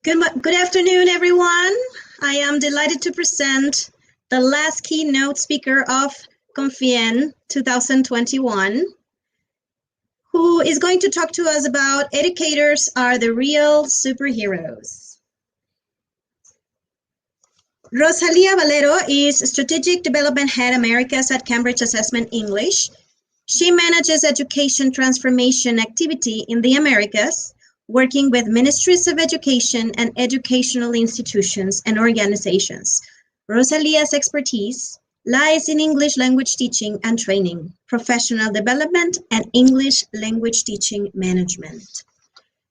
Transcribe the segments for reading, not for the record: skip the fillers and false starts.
Good afternoon, everyone. I am delighted to present the last keynote speaker of Confien 2021, who is going to talk to us about educators are the real superheroes. Rosalía Valero is Strategic Development Head Americas at Cambridge Assessment English. She manages education transformation activity in the Americas, working with ministries of education and educational institutions and organizations. Rosalia's expertise lies in English language teaching and training, professional development, and English language teaching management.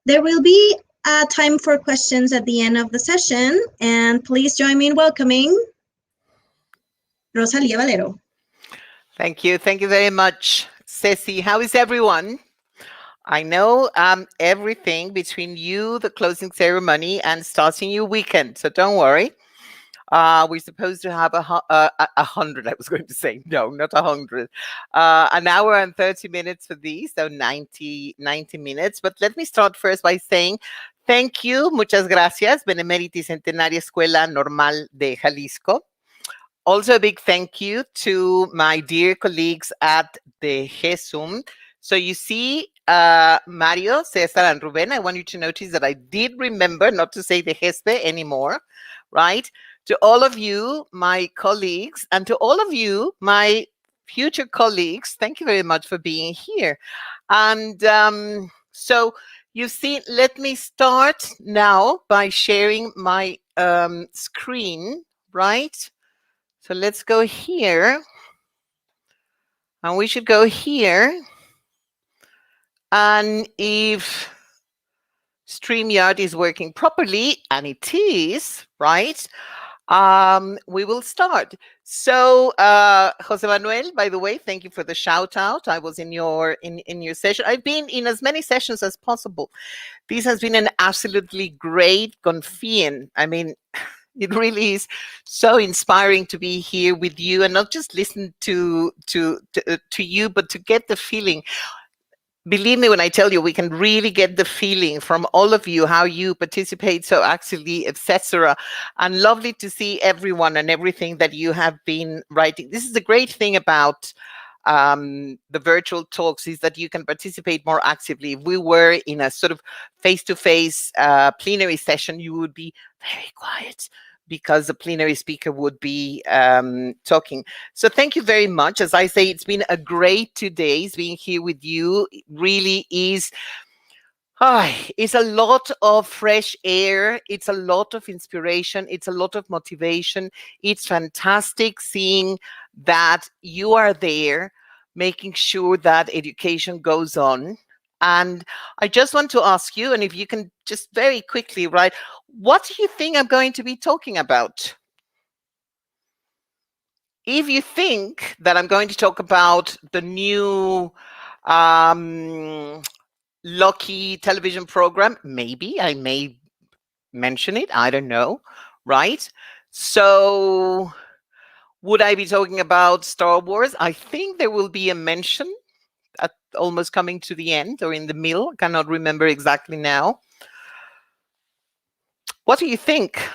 There will be a time for questions at the end of the session, and please join me in welcoming Rosalía Valero. Thank you. Thank you very much, Ceci. How is everyone? I know everything between you, the closing ceremony, and starting your weekend, so don't worry. We're supposed to have 100, I was going to say. No, not 100. An hour and 30 minutes for these, so 90 minutes. But let me start first by saying thank you, muchas gracias, Benemérita y Centenaria Escuela Normal de Jalisco. Also a big thank you to my dear colleagues at the GESUM. So you see, Mario, Cesar, and Ruben, I want you to notice that I did remember not to say the GESPE anymore, right? To all of you, my colleagues, and to all of you, my future colleagues, thank you very much for being here. And so you see, let me start now by sharing my screen, right? So let's go here. And we should go here. And if StreamYard is working properly, and it is, right, we will start. So, Jose Manuel, by the way, thank you for the shout out. I was in your session. I've been in as many sessions as possible. This has been an absolutely great Confien. I mean, it really is so inspiring to be here with you and not just listen to you, but to get the feeling. Believe me when I tell you, we can really get the feeling from all of you, how you participate so actively, etc. And lovely to see everyone and everything that you have been writing. This is the great thing about the virtual talks, is that you can participate more actively. If we were in a sort of face-to-face plenary session, you would be very quiet, because the plenary speaker would be talking. So thank you very much. As I say, it's been a great 2 days being here with you. It really is. It's a lot of fresh air. It's a lot of inspiration. It's a lot of motivation. It's fantastic seeing that you are there, making sure that education goes on. And I just want to ask you, and if you can just very quickly write, what do you think I'm going to be talking about? If you think that I'm going to talk about the new Lucky television program, maybe I may mention it. I don't know, right? So would I be talking about Star Wars? I think there will be a mention at almost coming to the end or in the middle. I cannot remember exactly now. What do you think?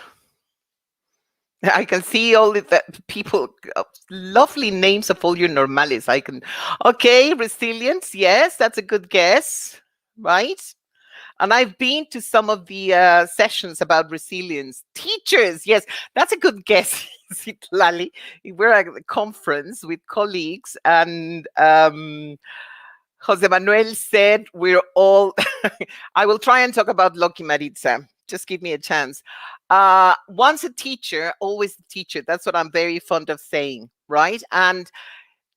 I can see all the people, lovely names of all your normales. Okay, resilience. Yes, that's a good guess, right? And I've been to some of the sessions about resilience. Teachers, yes, that's a good guess, Lali. We're at a conference with colleagues, and Jose Manuel said we're all, I will try and talk about Loki Maritza. Just give me a chance. Once a teacher, always a teacher. That's what I'm very fond of saying, right? And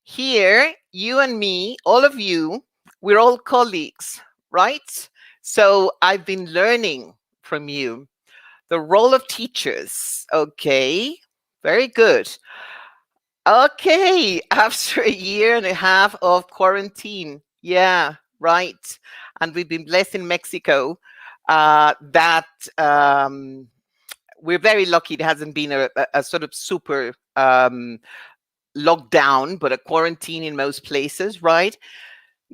here, you and me, all of you, we're all colleagues, right? So I've been learning from you. The role of teachers, okay, very good. Okay, after a year and a half of quarantine, yeah, right. And we've been blessed in Mexico that we're very lucky. It hasn't been a sort of super lockdown, but a quarantine in most places, right?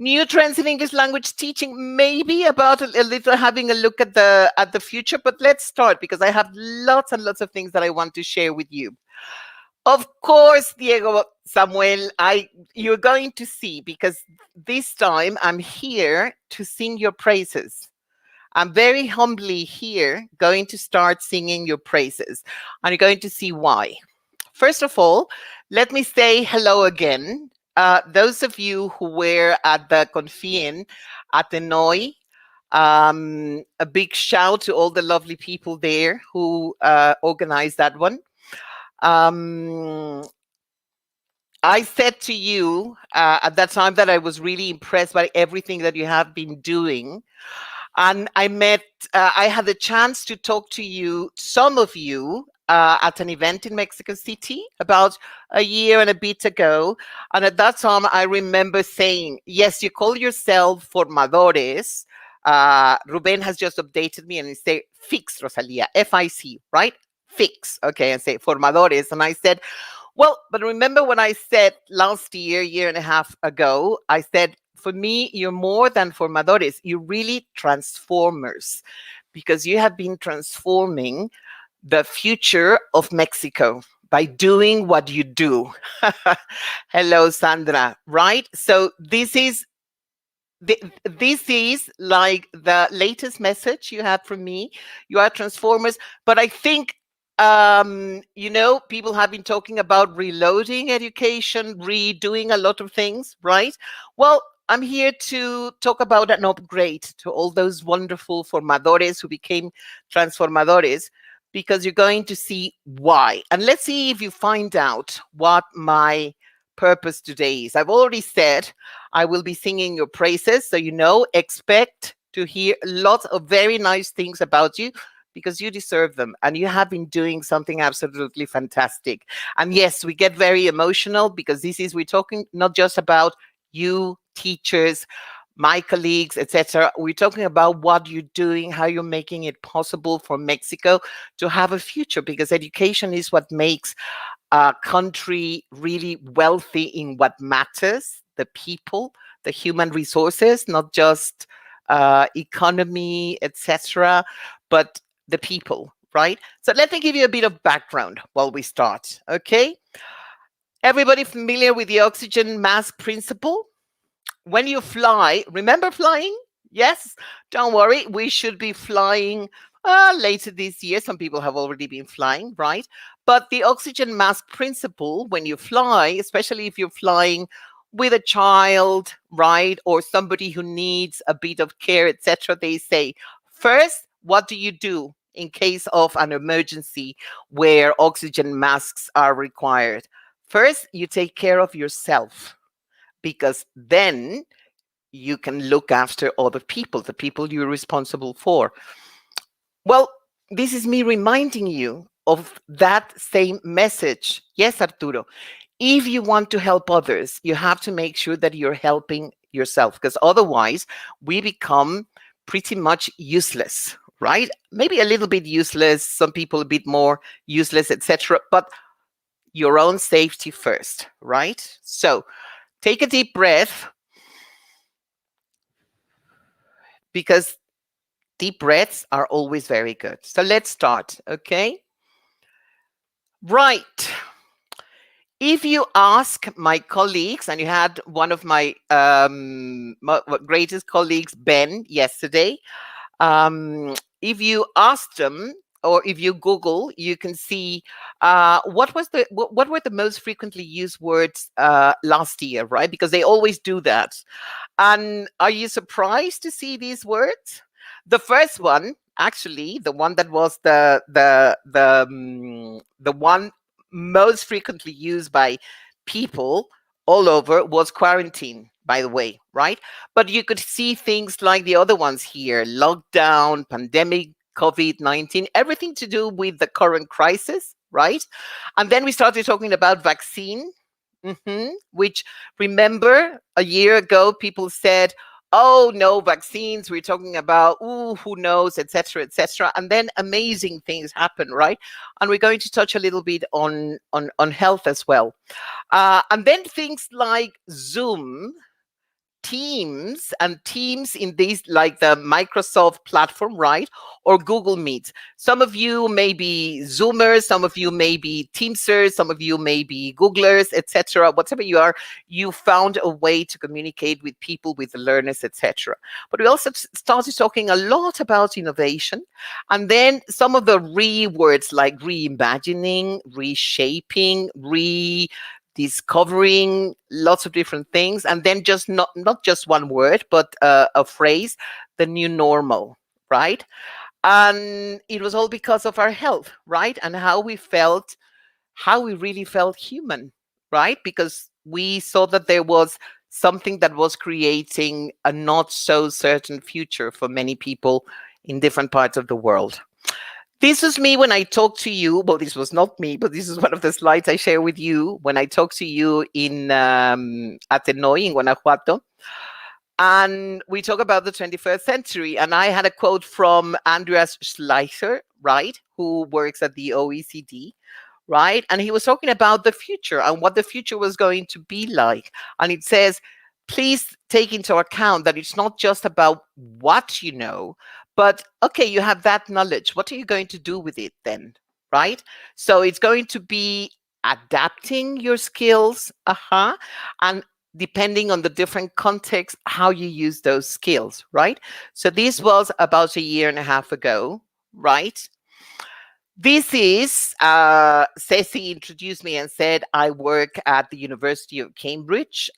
New trends in English language teaching, maybe about a little having a look at the future, but let's start because I have lots and lots of things that I want to share with you. Of course, Diego, Samuel, you're going to see, because this time I'm here to sing your praises. I'm very humbly here going to start singing your praises, and you're going to see why. First of all, let me say hello again. Those of you who were at the Confien at Hanoi, a big shout to all the lovely people there who organized that one. I said to you at that time that I was really impressed by everything that you have been doing. And I had the chance to talk to you, some of you, at an event in Mexico City about a year and a bit ago. And at that time, I remember saying, yes, you call yourself formadores. Ruben has just updated me and he said, fix, Rosalía, F-I-C, right? Fix. Okay, and say formadores. And I said, well, but remember when I said last year and a half ago, I said, for me, you're more than formadores. You're really transformers, because you have been transforming the future of Mexico by doing what you do. Hello, Sandra. Right? So this is like the latest message you have from me. You are transformers, but I think people have been talking about reloading education, redoing a lot of things, right? Well, I'm here to talk about an upgrade to all those wonderful formadores who became transformadores, because you're going to see why. And let's see if you find out what my purpose today is. I've already said I will be singing your praises, so expect to hear lots of very nice things about you, because you deserve them and you have been doing something absolutely fantastic. And yes, we get very emotional because we're talking not just about you, teachers, my colleagues, etc. We're talking about what you're doing, how you're making it possible for Mexico to have a future, because education is what makes a country really wealthy in what matters, the people, the human resources, not just economy, etc., but the people, right? So let me give you a bit of background while we start, okay? Everybody familiar with the oxygen mask principle? When you fly, remember flying? Yes, don't worry, we should be flying later this year. Some people have already been flying, right? But the oxygen mask principle, when you fly, especially if you're flying with a child, right, or somebody who needs a bit of care, etc., they say, first, what do you do in case of an emergency where oxygen masks are required? First, you take care of yourself, because then you can look after other people, the people you're responsible for. Well, this is me reminding you of that same message. Yes, Arturo. If you want to help others, you have to make sure that you're helping yourself, because otherwise we become pretty much useless, right? Maybe a little bit useless, some people a bit more useless, etc. But your own safety first, right? So take a deep breath, because deep breaths are always very good. So let's start, okay? Right. If you ask my colleagues, and you had one of my greatest colleagues, Ben, yesterday, if you ask them, or if you Google, you can see what were the most frequently used words last year, right? Because they always do that. And are you surprised to see these words? The first one, actually, the one that was the one most frequently used by people all over, was quarantine, by the way, right? But you could see things like the other ones here: lockdown, pandemic, COVID-19, everything to do with the current crisis, right? And then we started talking about vaccine, which, remember, a year ago, people said, oh, no, vaccines, we're talking about, who knows, etc., etc. And then amazing things happen, right? And we're going to touch a little bit on health as well. And then things like Zoom, Teams, and Teams in these, like the Microsoft platform, right? Or Google Meet. Some of you may be Zoomers, some of you may be Teamsers, some of you may be Googlers, etc. Whatever you are, you found a way to communicate with people, with the learners, etc. But we also started talking a lot about innovation, and then some of the words like reimagining, reshaping, discovering, lots of different things, and then just not just one word, but a phrase, the new normal, right? And it was all because of our health, right? And how we really felt human, right? Because we saw that there was something that was creating a not so certain future for many people in different parts of the world. This is me when I talk to you. Well, this was not me, but this is one of the slides I share with you when I talk to you in Atenoy in Guanajuato. And we talk about the 21st century. And I had a quote from Andreas Schleicher, right, who works at the OECD, right? And he was talking about the future and what the future was going to be like. And it says, please take into account that it's not just about what you know, but okay, you have that knowledge. What are you going to do with it then, right? So it's going to be adapting your skills, and depending on the different context, how you use those skills, right? So this was about a year and a half ago, right? This is, Ceci introduced me and said, I work at the University of Cambridge.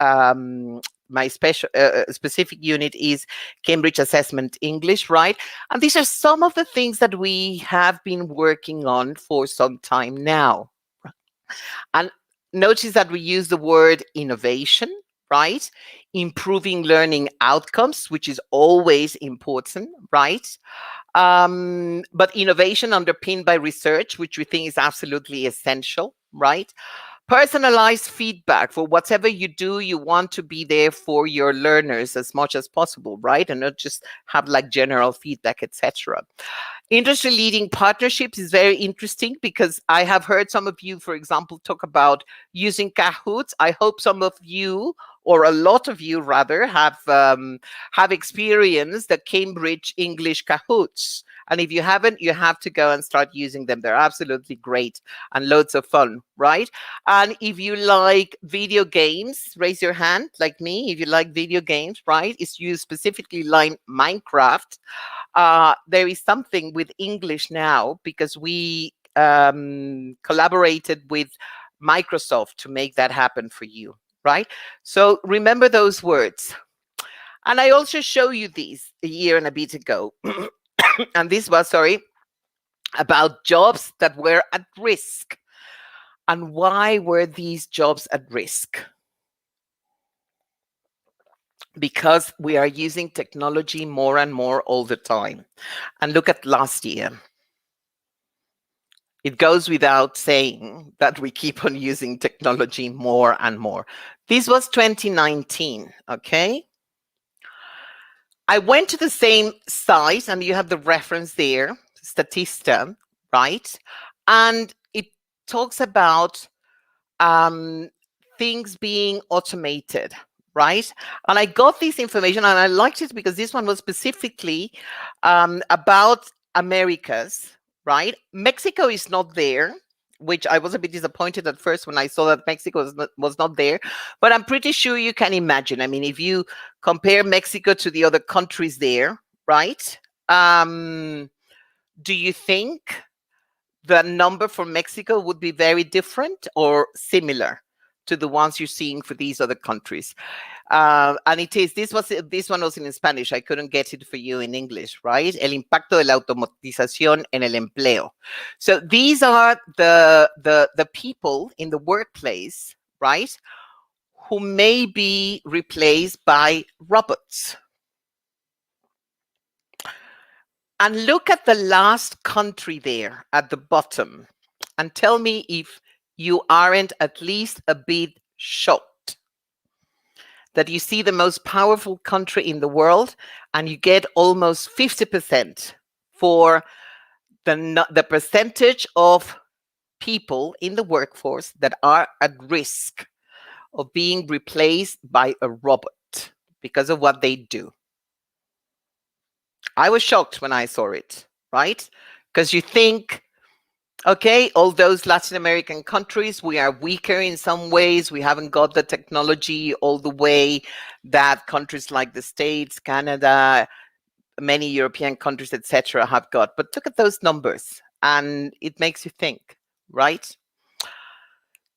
My specific unit is Cambridge Assessment English, right? And these are some of the things that we have been working on for some time now. And notice that we use the word innovation, right? Improving learning outcomes, which is always important, right? But innovation underpinned by research, which we think is absolutely essential, right? Personalized feedback. For whatever you do, you want to be there for your learners as much as possible, right? And not just have like general feedback, etc. Industry leading partnerships is very interesting because I have heard some of you, for example, talk about using Kahoots. I hope some of you, or a lot of you rather, have experienced the Cambridge English Kahoots. And if you haven't, you have to go and start using them. They're absolutely great and loads of fun, right? And if you like video games, raise your hand like me. If you like video games, right? It's used specifically like Minecraft. There is something with English now because we collaborated with Microsoft to make that happen for you, right? So remember those words. And I also show you these a year and a bit ago. And this was, about jobs that were at risk. And why were these jobs at risk? Because we are using technology more and more all the time. And look at last year. It goes without saying that we keep on using technology more and more. This was 2019, okay? I went to the same site, and you have the reference there, Statista, right? And it talks about things being automated, right? And I got this information, and I liked it because this one was specifically about Americas, right? Mexico is not there, which I was a bit disappointed at first when I saw that Mexico was not there. But I'm pretty sure you can imagine. I mean, if you compare Mexico to the other countries there, right? Do you think the number for Mexico would be very different or similar to the ones you're seeing for these other countries? And it is, this one was in Spanish. I couldn't get it for you in English, right? El impacto de la automatización en el empleo. So these are the people in the workplace, right, who may be replaced by robots. And look at the last country there at the bottom and tell me if you aren't at least a bit shocked that you see the most powerful country in the world and you get almost 50% for the percentage of people in the workforce that are at risk of being replaced by a robot, because of what they do. I was shocked when I saw it, right? Because you think, okay, all those Latin American countries, we are weaker in some ways. We haven't got the technology all the way that countries like the States, Canada, many European countries, etc., have got. But look at those numbers, and it makes you think, right?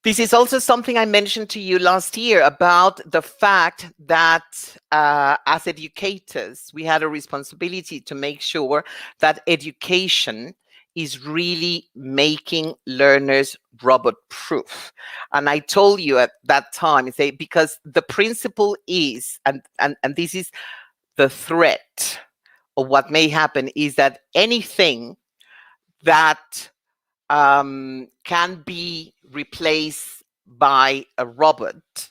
This is also something I mentioned to you last year about the fact that as educators, we had a responsibility to make sure that education is really making learners robot proof. And I told you at that time, because the principle is, and this is the threat of what may happen, is that anything that can be replaced by a robot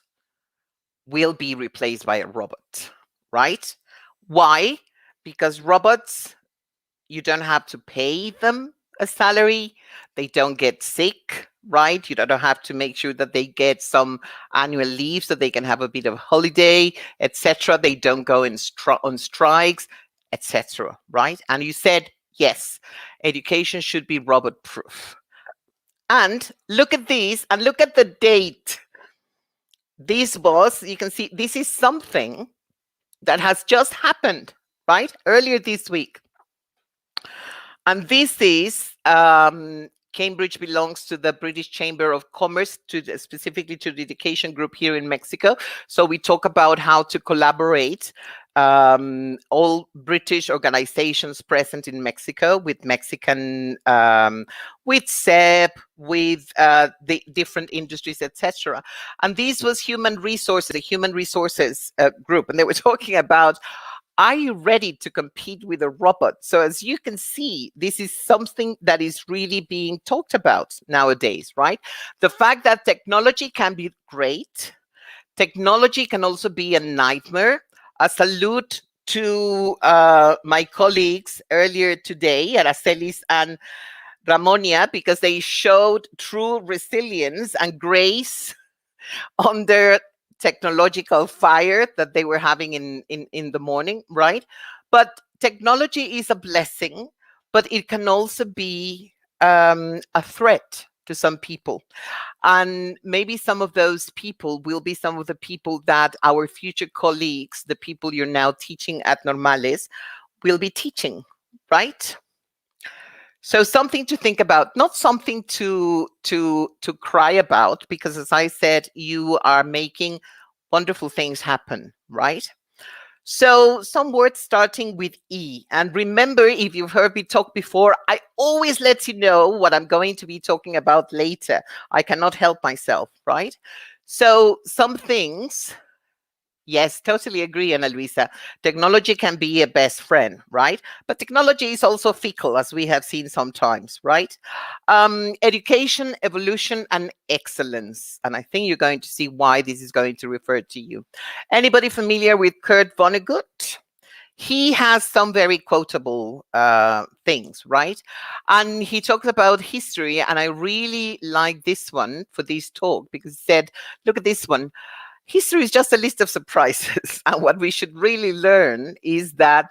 will be replaced by a robot, right? Why? Because robots, you don't have to pay them a salary. They don't get sick, right? You don't have to make sure that they get some annual leave so they can have a bit of holiday, etc. They don't go on strikes, etc. Right? And you said, yes, education should be robot proof. And look at this, and look at the date. This was, you can see, this is something that has just happened, right? Earlier this week. And this is, Cambridge belongs to the British Chamber of Commerce, specifically to the education group here in Mexico. So we talk about how to collaborate, all British organizations present in Mexico with Mexican, with SEP, with the different industries, etc. And this was human resources, a human resources group. And they were talking about, are you ready to compete with a robot? So as you can see, this is something that is really being talked about nowadays, right? The fact that technology can be great. Technology can also be a nightmare. A salute to my colleagues earlier today, Aracelis and Ramonia, because they showed true resilience and grace under technological fire that they were having in the morning, right? But technology is a blessing, but it can also be a threat to some people. And maybe some of those people will be some of the people that our future colleagues, the people you're now teaching at Normales, will be teaching, right? So something to think about, not something to cry about, because as I said, you are making wonderful things happen, right? So some words starting with E. And remember, if you've heard me talk before, I always let you know what I'm going to be talking about later. I cannot help myself, right? So some things, yes, totally agree, Ana Luisa. Technology can be a best friend, right? But technology is also fickle, as we have seen sometimes, right? Education, evolution, and excellence. And I think you're going to see why this is going to refer to you. Anybody familiar with Kurt Vonnegut? He has some very quotable things, right? And he talks about history, and I really like this one for this talk because he said, look at this one. History is just a list of surprises. And what we should really learn is that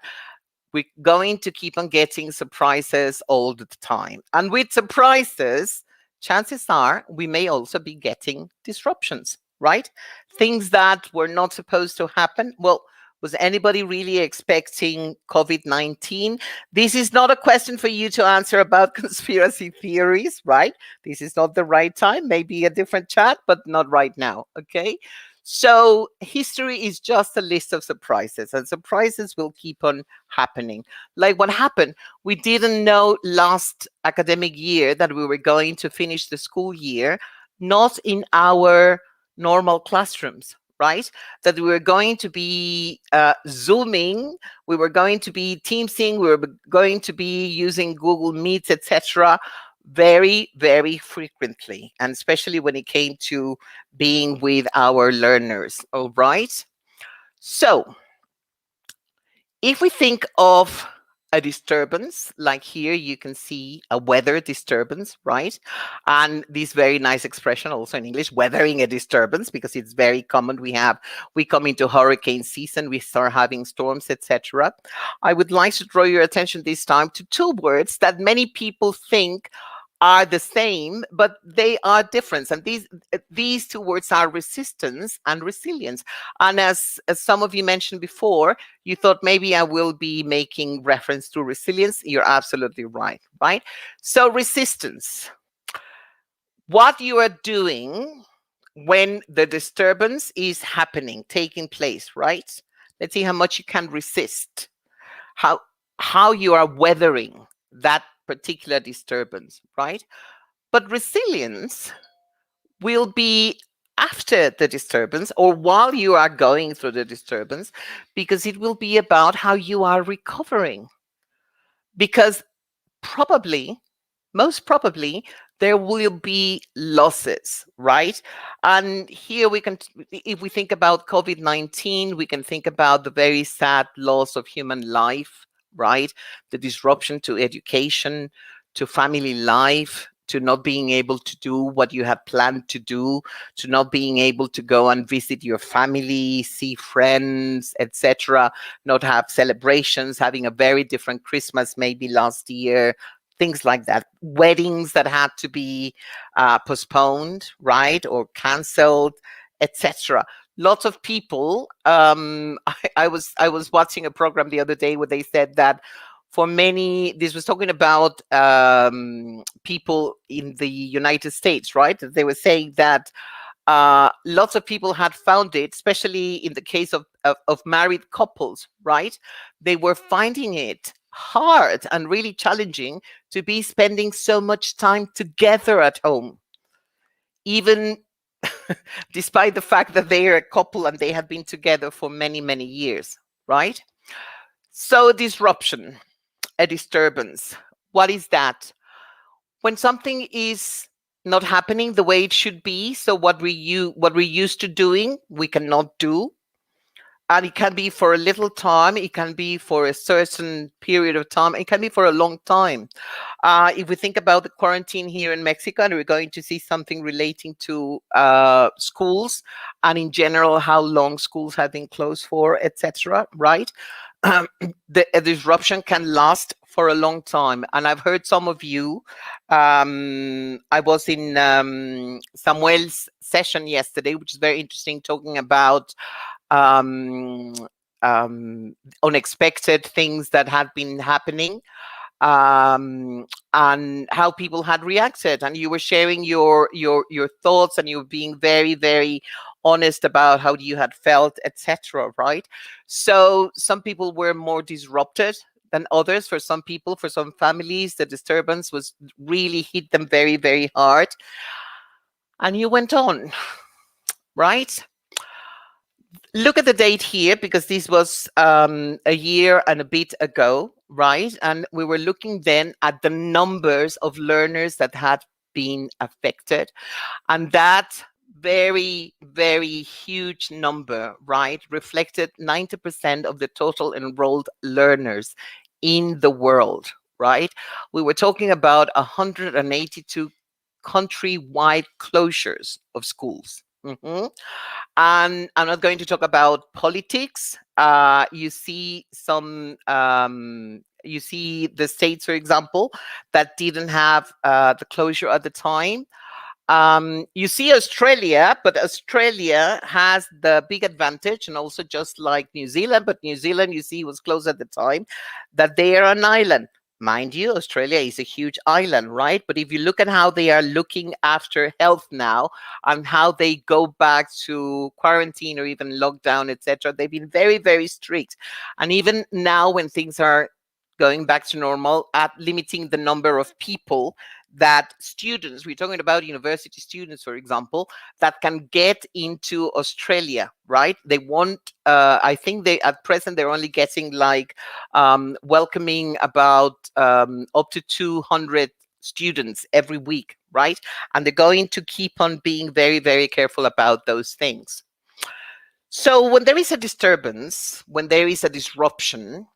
we're going to keep on getting surprises all the time. And with surprises, chances are we may also be getting disruptions, right? Things that were not supposed to happen. Well, was anybody really expecting COVID-19? This is not a question for you to answer about conspiracy theories, right? This is not the right time. Maybe a different chat, but not right now, okay? So history is just a list of surprises, and surprises will keep on happening. Like what happened, we didn't know last academic year that we were going to finish the school year, not in our normal classrooms, right? That we were going to be Zooming, we were going to be Teamsing, we were going to be using Google Meets, etc., very, very frequently, and especially when it came to being with our learners, all right? So if we think of a disturbance, like here you can see a weather disturbance, right? And this very nice expression also in English, weathering a disturbance, because it's very common. We come into hurricane season, we start having storms, etc. I would like to draw your attention this time to two words that many people think are the same, but they are different. And these two words are resistance and resilience. And as some of you mentioned before, you thought maybe I will be making reference to resilience. You're absolutely right, right? So resistance, what you are doing when the disturbance is happening, taking place, right? Let's see how much you can resist, how you are weathering that particular disturbance, right? But resilience will be after the disturbance or while you are going through the disturbance, because it will be about how you are recovering. Because most probably, there will be losses, right? And here if we think about COVID-19, we can think about the very sad loss of human life, right? The disruption to education, to family life, to not being able to do what you had planned to do, to not being able to go and visit your family, see friends, etc., not have celebrations, having a very different Christmas maybe last year, things like that. Weddings that had to be postponed, right, or canceled, etc. Lots of people. I was watching a program the other day where they said that for many, this was talking about people in the United States, right? They were saying that lots of people had found it, especially in the case of married couples, right? They were finding it hard and really challenging to be spending so much time together at home, even despite the fact that they are a couple and they have been together for many, many years, right? So disruption, a disturbance. What is that? When something is not happening the way it should be, so what we're used to doing, we cannot do. And it can be for a little time, it can be for a certain period of time, it can be for a long time. If we think about the quarantine here in Mexico, and we're going to see something relating to schools and in general how long schools have been closed for, etc., right? The disruption can last for a long time. And I've heard some of you, I was in Samuel's session yesterday, which is very interesting, talking about unexpected things that had been happening, and how people had reacted. And you were sharing your thoughts, and you were being very, very honest about how you had felt, etc., right? So some people were more disrupted than others. For some people, for some families, the disturbance was really hit them very, very hard. And you went on, right? Look at the date here, because this was a year and a bit ago, right? And we were looking then at the numbers of learners that had been affected. And that very, very huge number, right, reflected 90% of the total enrolled learners in the world, right? We were talking about 182 countrywide closures of schools. And I'm not going to talk about politics. You see you see the states, for example, that didn't have the closure at the time. You see Australia, but Australia has the big advantage, and also just like New Zealand, but New Zealand, you see, was closed at the time, that they are an island. Mind you, Australia is a huge island, right? But if you look at how they are looking after health now and how they go back to quarantine or even lockdown, etc., they've been very, very strict. And even now, when things are going back to normal, at limiting the number of people that students, we're talking about university students, for example, that can get into Australia, right? They want, I think they, at present, they're only getting like welcoming about up to 200 students every week, right? And they're going to keep on being very, very careful about those things. So when there is a disturbance, when there is a disruption,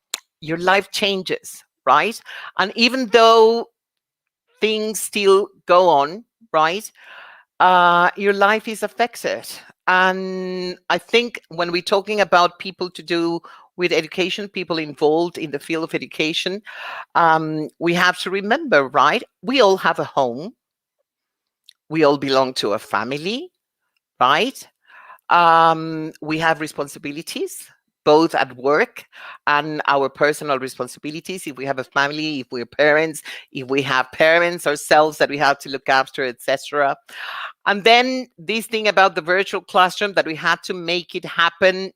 your life changes, right? And even though things still go on, right? Your life is affected. And I think when we're talking about people to do with education, people involved in the field of education, we have to remember, right? We all have a home. We all belong to a family, right? We have responsibilities, both at work and our personal responsibilities. If we have a family, if we're parents, if we have parents ourselves that we have to look after, etc. And then this thing about the virtual classroom, that we had to make it happen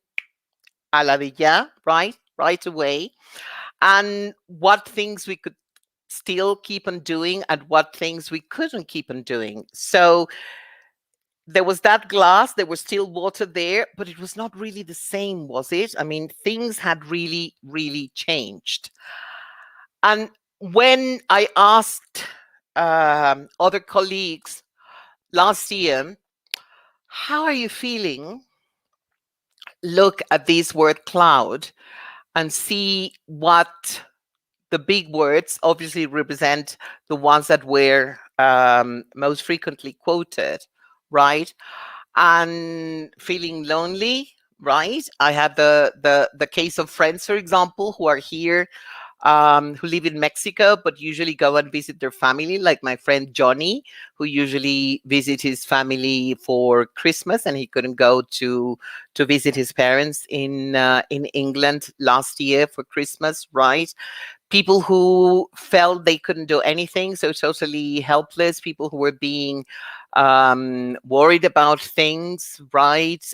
a la de ya, right? Right away. And what things we could still keep on doing and what things we couldn't keep on doing. So there was that glass, there was still water there, but it was not really the same, was it? I mean, things had really, really changed. And when I asked other colleagues last year, how are you feeling? Look at this word cloud and see what the big words obviously represent, the ones that were most frequently quoted, right? And feeling lonely, right? I have the case of friends, for example, who are here, who live in Mexico, but usually go and visit their family, like my friend Johnny, who usually visits his family for Christmas, and he couldn't go to visit his parents in England last year for Christmas, right? People who felt they couldn't do anything, so totally helpless, people who were being worried about things, right?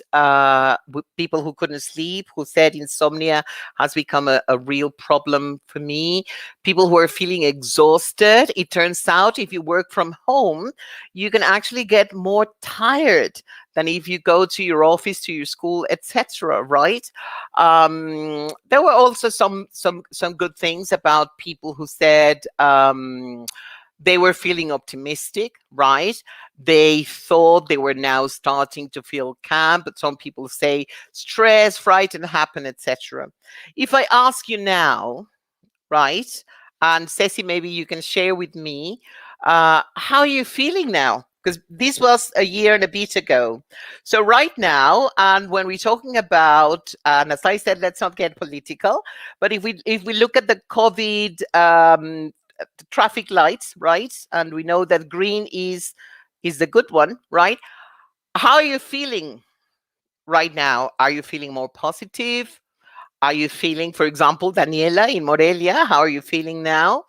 People who couldn't sleep, who said insomnia has become a real problem for me. People who are feeling exhausted. It turns out if you work from home, you can actually get more tired than if you go to your office, to your school, etc. Right? There were also some good things about people who said they were feeling optimistic, right? They thought they were now starting to feel calm, but some people say stress, frightened, happen, etc. If I ask you now, right, and Ceci, maybe you can share with me, how are you feeling now? Because this was a year and a bit ago. So right now, and when we're talking about, and as I said, let's not get political, but if we look at the COVID traffic lights, right, and we know that green is the good one, right? How are you feeling right now? Are you feeling more positive? Are you feeling, for example, Daniela in Morelia, how are you feeling now?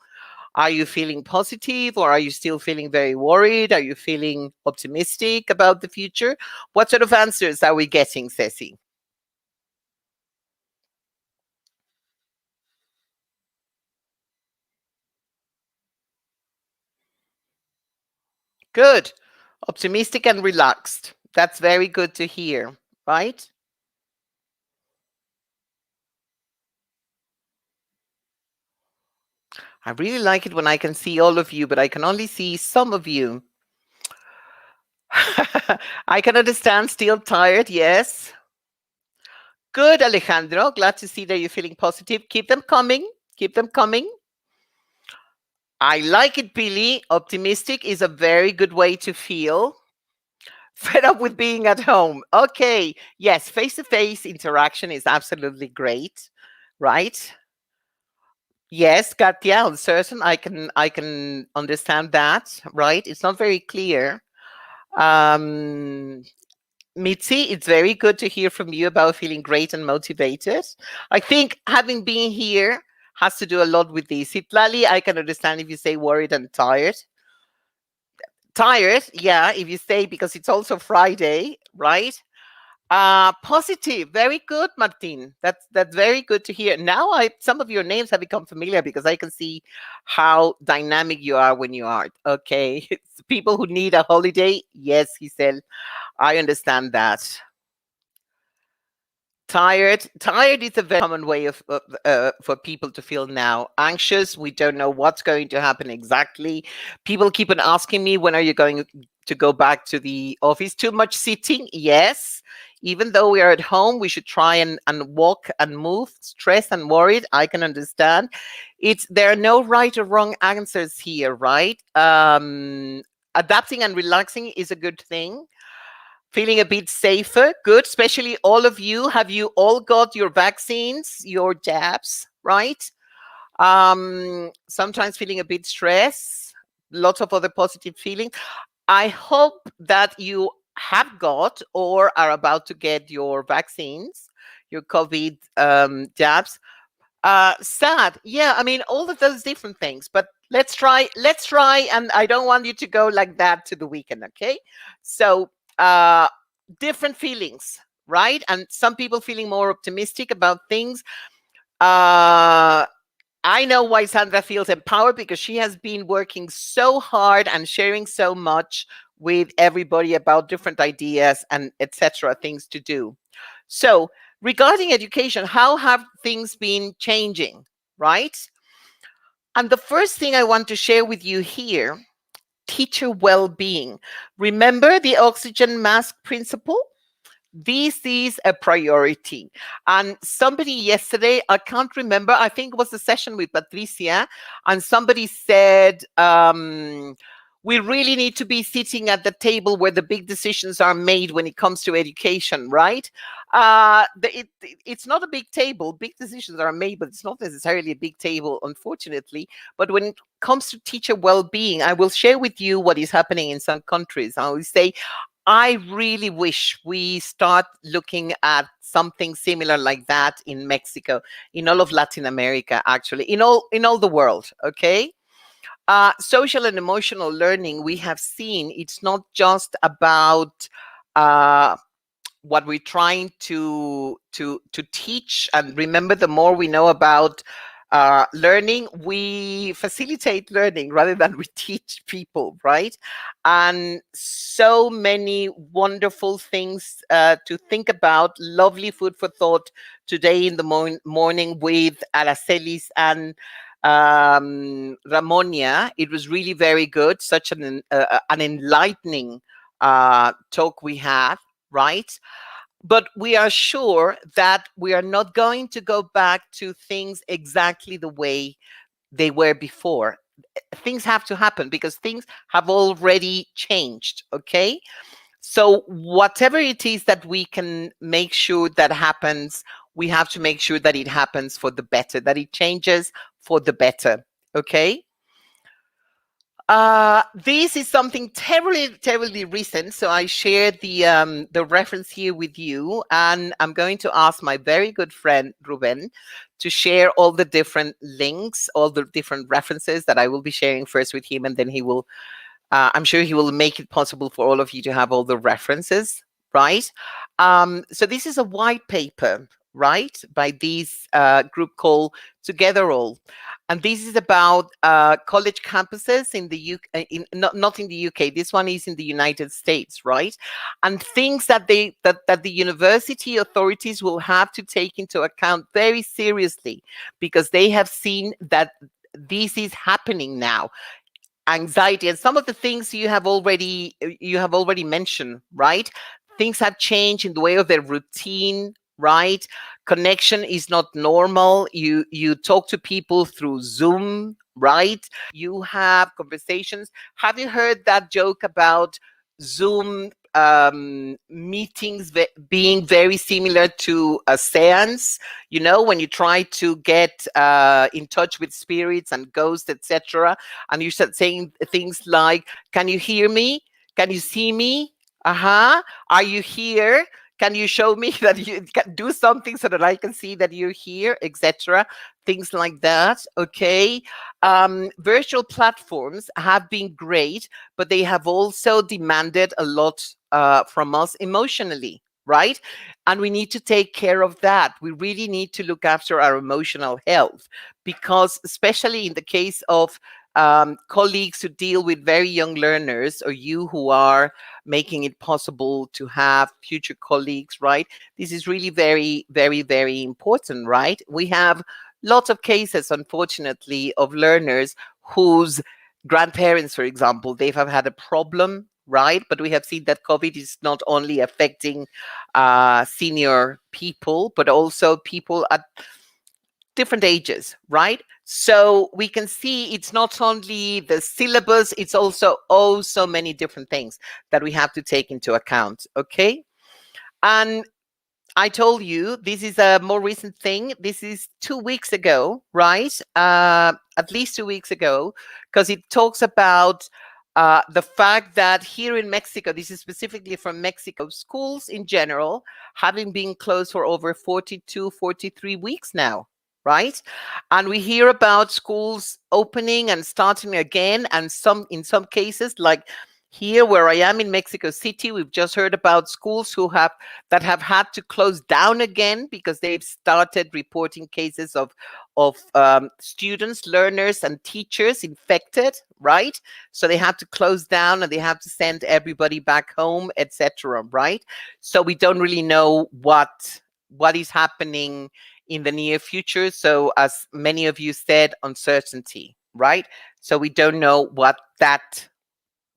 Are you feeling positive, or are you still feeling very worried? Are you feeling optimistic about the future? What sort of answers are we getting, Ceci? Good. Optimistic and relaxed. That's very good to hear, right? I really like it when I can see all of you, but I can only see some of you. I can understand, still tired, yes. Good, Alejandro. Glad to see that you're feeling positive. Keep them coming. Keep them coming. I like it, Billy. Optimistic is a very good way to feel. Fed up with being at home. Okay. Yes, face-to-face interaction is absolutely great, right? Yes, Katya, uncertain. I can understand that, right? It's not very clear. Um, Mitzi, it's very good to hear from you about feeling great and motivated. I think having been here has to do a lot with this. Itlali, I can understand if you say worried and tired. Tired, yeah, if you say, because it's also Friday, right? Positive, very good, Martin. That's very good to hear. Now some of your names have become familiar because I can see how dynamic you are when you are. Okay. It's people who need a holiday. Yes, he said. I understand that. Tired is a very common way of for people to feel now. Anxious, we don't know what's going to happen exactly. People keep on asking me, when are you going to go back to the office? Too much sitting? Yes. Even though we are at home, we should try and walk and move. Stressed and worried, I can understand. There are no right or wrong answers here, right? Adapting and relaxing is a good thing. Feeling a bit safer, good. Especially all of you. Have you all got your vaccines, your jabs, right? Sometimes feeling a bit stressed, lots of other positive feelings. I hope that you have got or are about to get your vaccines, your COVID jabs. Sad. Yeah, I mean, all of those different things, but let's try, and I don't want you to go like that to the weekend, okay? So, different feelings, right? And some people feeling more optimistic about things. I know why Sandra feels empowered, because she has been working so hard and sharing so much with everybody about different ideas and etc. things to do. So, regarding education, how have things been changing, right? And the first thing I want to share with you here, teacher well-being. Remember the oxygen mask principle? This is a priority. And somebody yesterday, I can't remember, I think it was a session with Patricia, and somebody said, we really need to be sitting at the table where the big decisions are made when it comes to education, right? It's not a big table. Big decisions are made, but it's not necessarily a big table, unfortunately. But when it comes to teacher well-being, I will share with you what is happening in some countries. I will say, I really wish we start looking at something similar like that in Mexico, in all of Latin America, actually, in all the world. Okay. Social and emotional learning, we have seen it's not just about what we're trying to teach. And remember, the more we know about learning, we facilitate learning rather than we teach people, right? And so many wonderful things to think about. Lovely food for thought today in the morning with Aracelis and Ramonia. It was really very good. Such an enlightening talk we had, right? But we are sure that we are not going to go back to things exactly the way they were before. Things have to happen because things have already changed. Okay. So, whatever it is that we can make sure that happens, we have to make sure that it happens for the better, that it changes for the better. Okay. This is something terribly recent. So I shared the reference here with you, and I'm going to ask my very good friend Ruben to share all the different links, all the different references that I will be sharing first with him, and then he will. I'm sure he will make it possible for all of you to have all the references, right? So this is a white paper, right, by this group called Togetherall. And this is about college campuses in the UK, not in the UK. This one is in the United States, right? And things that that the university authorities will have to take into account very seriously, because they have seen that this is happening now. Anxiety and some of the things you have already mentioned, right? Things have changed in the way of their routine, right? Connection is not normal. You talk to people through Zoom, right? You have conversations. Have you heard that joke about Zoom meetings being very similar to a seance? You know, when you try to get in touch with spirits and ghosts, etc., and you start saying things like, "Can you hear me? Can you see me? Are you here? Can you show me that you can do something so that I can see that you're here," etc. Things like that. Okay. Virtual platforms have been great, but they have also demanded a lot from us emotionally, right? And we need to take care of that. We really need to look after our emotional health, because especially in the case of colleagues who deal with very young learners, or you who are making it possible to have future colleagues, right? This is really very important, right? We have lots of cases, unfortunately, of learners whose grandparents, for example, they have had a problem right? But we have seen that COVID is not only affecting senior people, but also people at different ages, right? So we can see it's not only the syllabus, it's also so many different things that we have to take into account, okay? And I told you this is a more recent thing. This is 2 weeks ago, right? At least 2 weeks ago, because it talks about the fact that here in Mexico, this is specifically from Mexico, schools in general having been closed for over 42, 43 weeks now, right? And we hear about schools opening and starting again, and in some cases, like here where I am in Mexico City, we've just heard about schools that have had to close down again because they've started reporting cases of students, learners, and teachers infected, right? So they have to close down and they have to send everybody back home, etc., right? So we don't really know what is happening in the near future. So as many of you said, uncertainty, right? So we don't know what that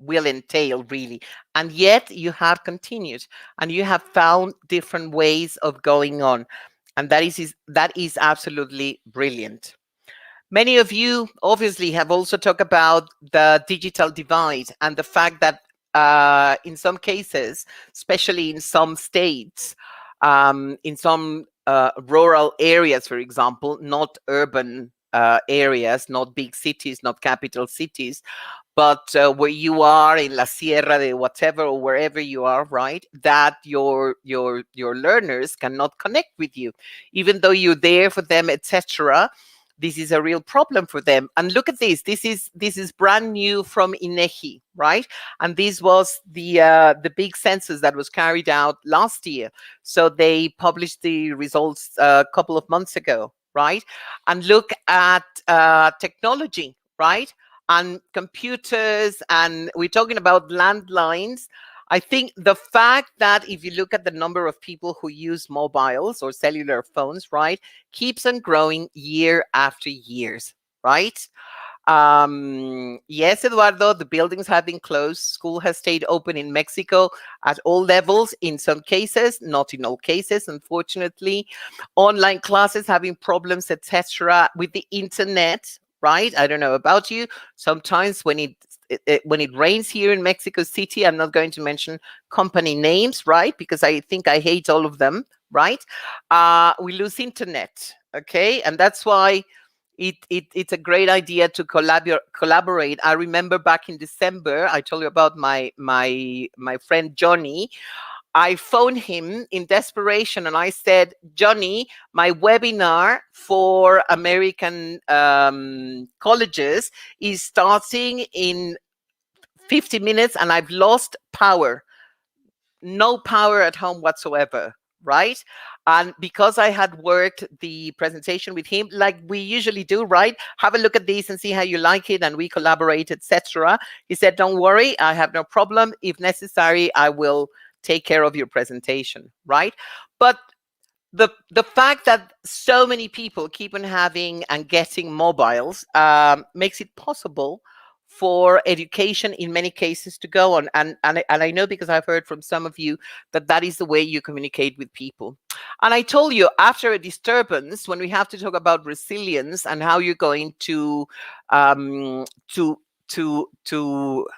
will entail really. And yet you have continued and you have found different ways of going on. And that is absolutely brilliant. Many of you obviously have also talked about the digital divide and the fact that in some cases, especially in some states, in some rural areas, for example, not urban areas, not big cities, not capital cities, but where you are in La Sierra de whatever or wherever you are, right, that your learners cannot connect with you, even though you're there for them, etc. This is a real problem for them. And look at this. This is brand new from INEGI, right? And this was the big census that was carried out last year. So they published the results a couple of months ago, right? And look at technology, right? And computers, and we're talking about landlines. I think the fact that if you look at the number of people who use mobiles or cellular phones, right, keeps on growing year after years, right? Yes, Eduardo, the buildings have been closed. School has stayed open in Mexico at all levels, in some cases, not in all cases, unfortunately. Online classes having problems, etc., with the internet, right? I don't know about you. Sometimes when it rains here in Mexico City, I'm not going to mention company names, right? Because I think I hate all of them, right? We lose internet, okay? And that's why it's a great idea to collaborate. I remember back in December, I told you about my friend Johnny. I phoned him in desperation and I said, Johnny, my webinar for American colleges is starting in 50 minutes and I've lost power. No power at home whatsoever, right? And because I had worked the presentation with him, like we usually do, right? Have a look at this and see how you like it, and we collaborate, etc. He said, don't worry, I have no problem. If necessary, I will take care of your presentation, right? But the fact that so many people keep on having and getting mobiles makes it possible for education in many cases to go on. And I know, because I've heard from some of you, that is the way you communicate with people. And I told you, after a disturbance, when we have to talk about resilience and how you're going to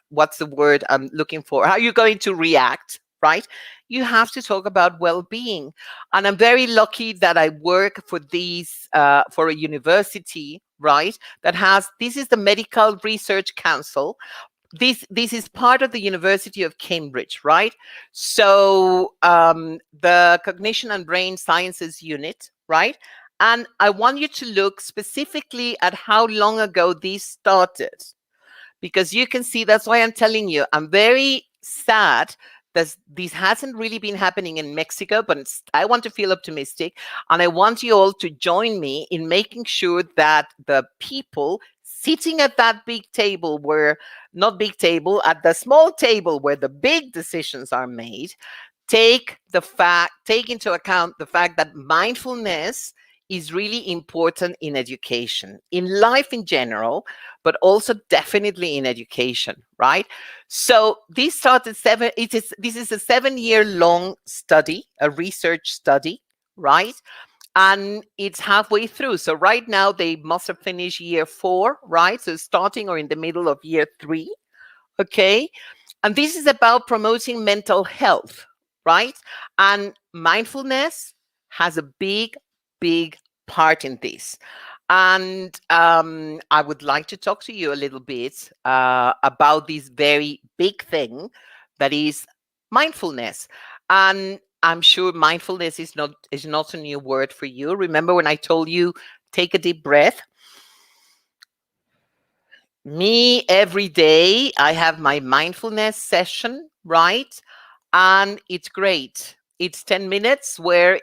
what's the word I'm looking for? How you're going to react, right? You have to talk about well-being. And I'm very lucky that I work for for a university, right? This is the Medical Research Council. This is part of the University of Cambridge, right? So the Cognition and Brain Sciences unit, right? And I want you to look specifically at how long ago this started, because you can see, that's why I'm telling you, I'm very sad that this hasn't really been happening in Mexico, but I want to feel optimistic. And I want you all to join me in making sure that the people sitting at that big table at the small table where the big decisions are made, take into account the fact that mindfulness is really important in education, in life in general, but also definitely in education, right? So this started this is a 7-year long study, a research study, right? And it's halfway through. So right now they must have finished year 4, right? So starting or in the middle of year 3, okay? And this is about promoting mental health, right? And mindfulness has a big, big part in this. And I would like to talk to you a little bit about this very big thing that is mindfulness. And I'm sure mindfulness is not a new word for you. Remember when I told you take a deep breath? Me, every day, I have my mindfulness session, right? And it's great. It's 10 minutes where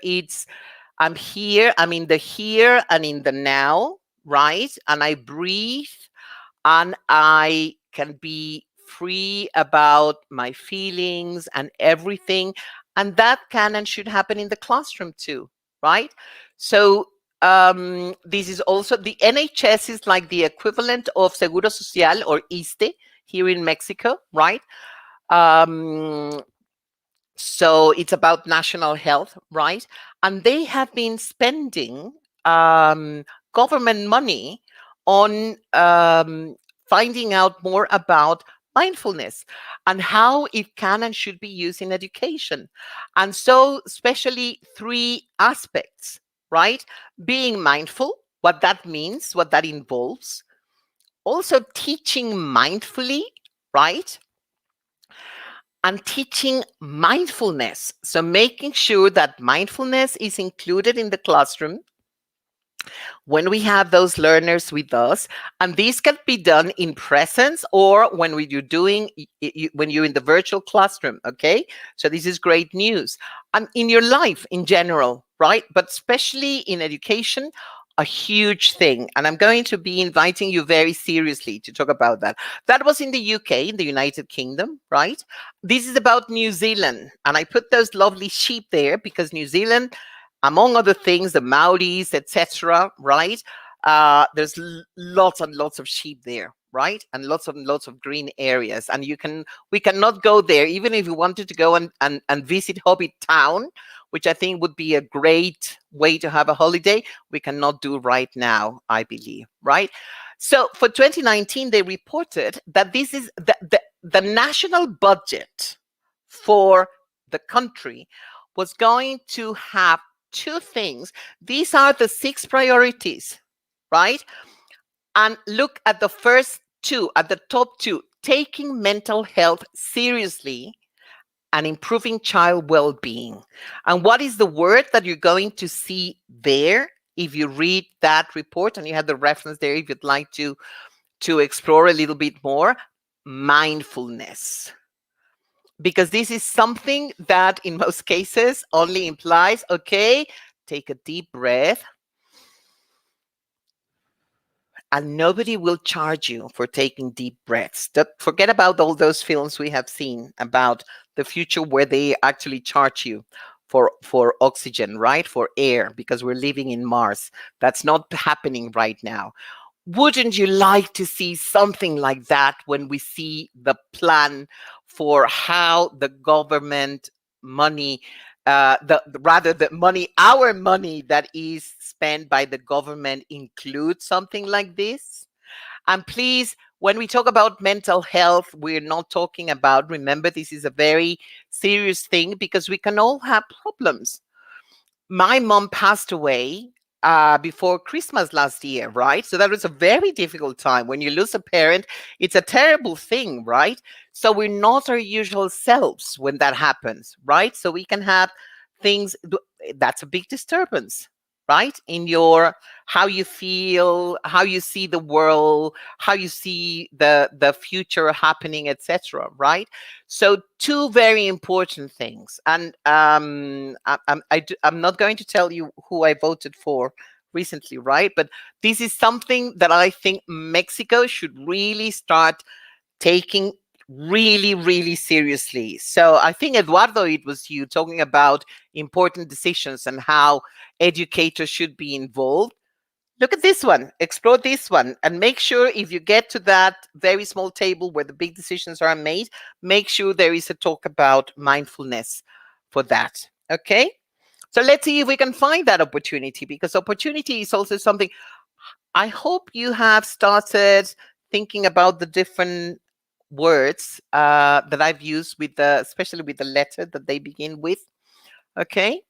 I'm here, I'm in the here and in the now, right? And I breathe and I can be free about my feelings and everything. And that can and should happen in the classroom too, right? So this is also the NHS is like the equivalent of Seguro Social or ISTE here in Mexico, right? Um, so it's about national health, right? And they have been spending government money on finding out more about mindfulness and how it can and should be used in education. And so, especially 3 aspects, right? Being mindful, what that means, what that involves. Also, teaching mindfully, right? And teaching mindfulness. So making sure that mindfulness is included in the classroom when we have those learners with us. And this can be done in presence or when you're doing, when you're in the virtual classroom, okay? So this is great news. And in your life in general, right? But especially in education, a huge thing. And I'm going to be inviting you very seriously to talk about that. That was in the UK, in the United Kingdom, right? This is about New Zealand. And I put those lovely sheep there because New Zealand, among other things, the Maoris, etc., right? There's lots and lots of sheep there, right? And lots of green areas. And we cannot go there, even if we wanted to go and visit Hobbit Town, which I think would be a great way to have a holiday. We cannot do right now, I believe, right? So for 2019, they reported that this is the national budget for the country was going to have 2 things. These are the 6 priorities, right? And look at the first 2, at the top 2, taking mental health seriously and improving child well-being. And what is the word that you're going to see there if you read that report? And you have the reference there if you'd like to explore a little bit more. Mindfulness. Because this is something that in most cases only implies, okay, take a deep breath, and nobody will charge you for taking deep breaths. Forget about all those films we have seen about the future where they actually charge you for oxygen, right? For air, because we're living in Mars. That's not happening right now. Wouldn't you like to see something like that when we see the plan for how the government money, our money that is spent by the government includes something like this? And please, when we talk about mental health, we're not talking about, remember, this is a very serious thing because we can all have problems. My mom passed away before Christmas last year, right? So that was a very difficult time. When you lose a parent, it's a terrible thing, right? So we're not our usual selves when that happens, right? So we can have things that's a big disturbance, right? In your how you feel, how you see the world, how you see the future happening, etc., right? So 2 very important things. And I'm not going to tell you who I voted for recently, right? But this is something that I think Mexico should really start taking really, really seriously. So I think, Eduardo, it was you talking about important decisions and how educators should be involved. Look at this one, explore this one, and make sure if you get to that very small table where the big decisions are made, make sure there is a talk about mindfulness for that. Okay? So let's see if we can find that opportunity, because opportunity is also something. I hope you have started thinking about the different words that I've used with especially with the letter that they begin with. Okay.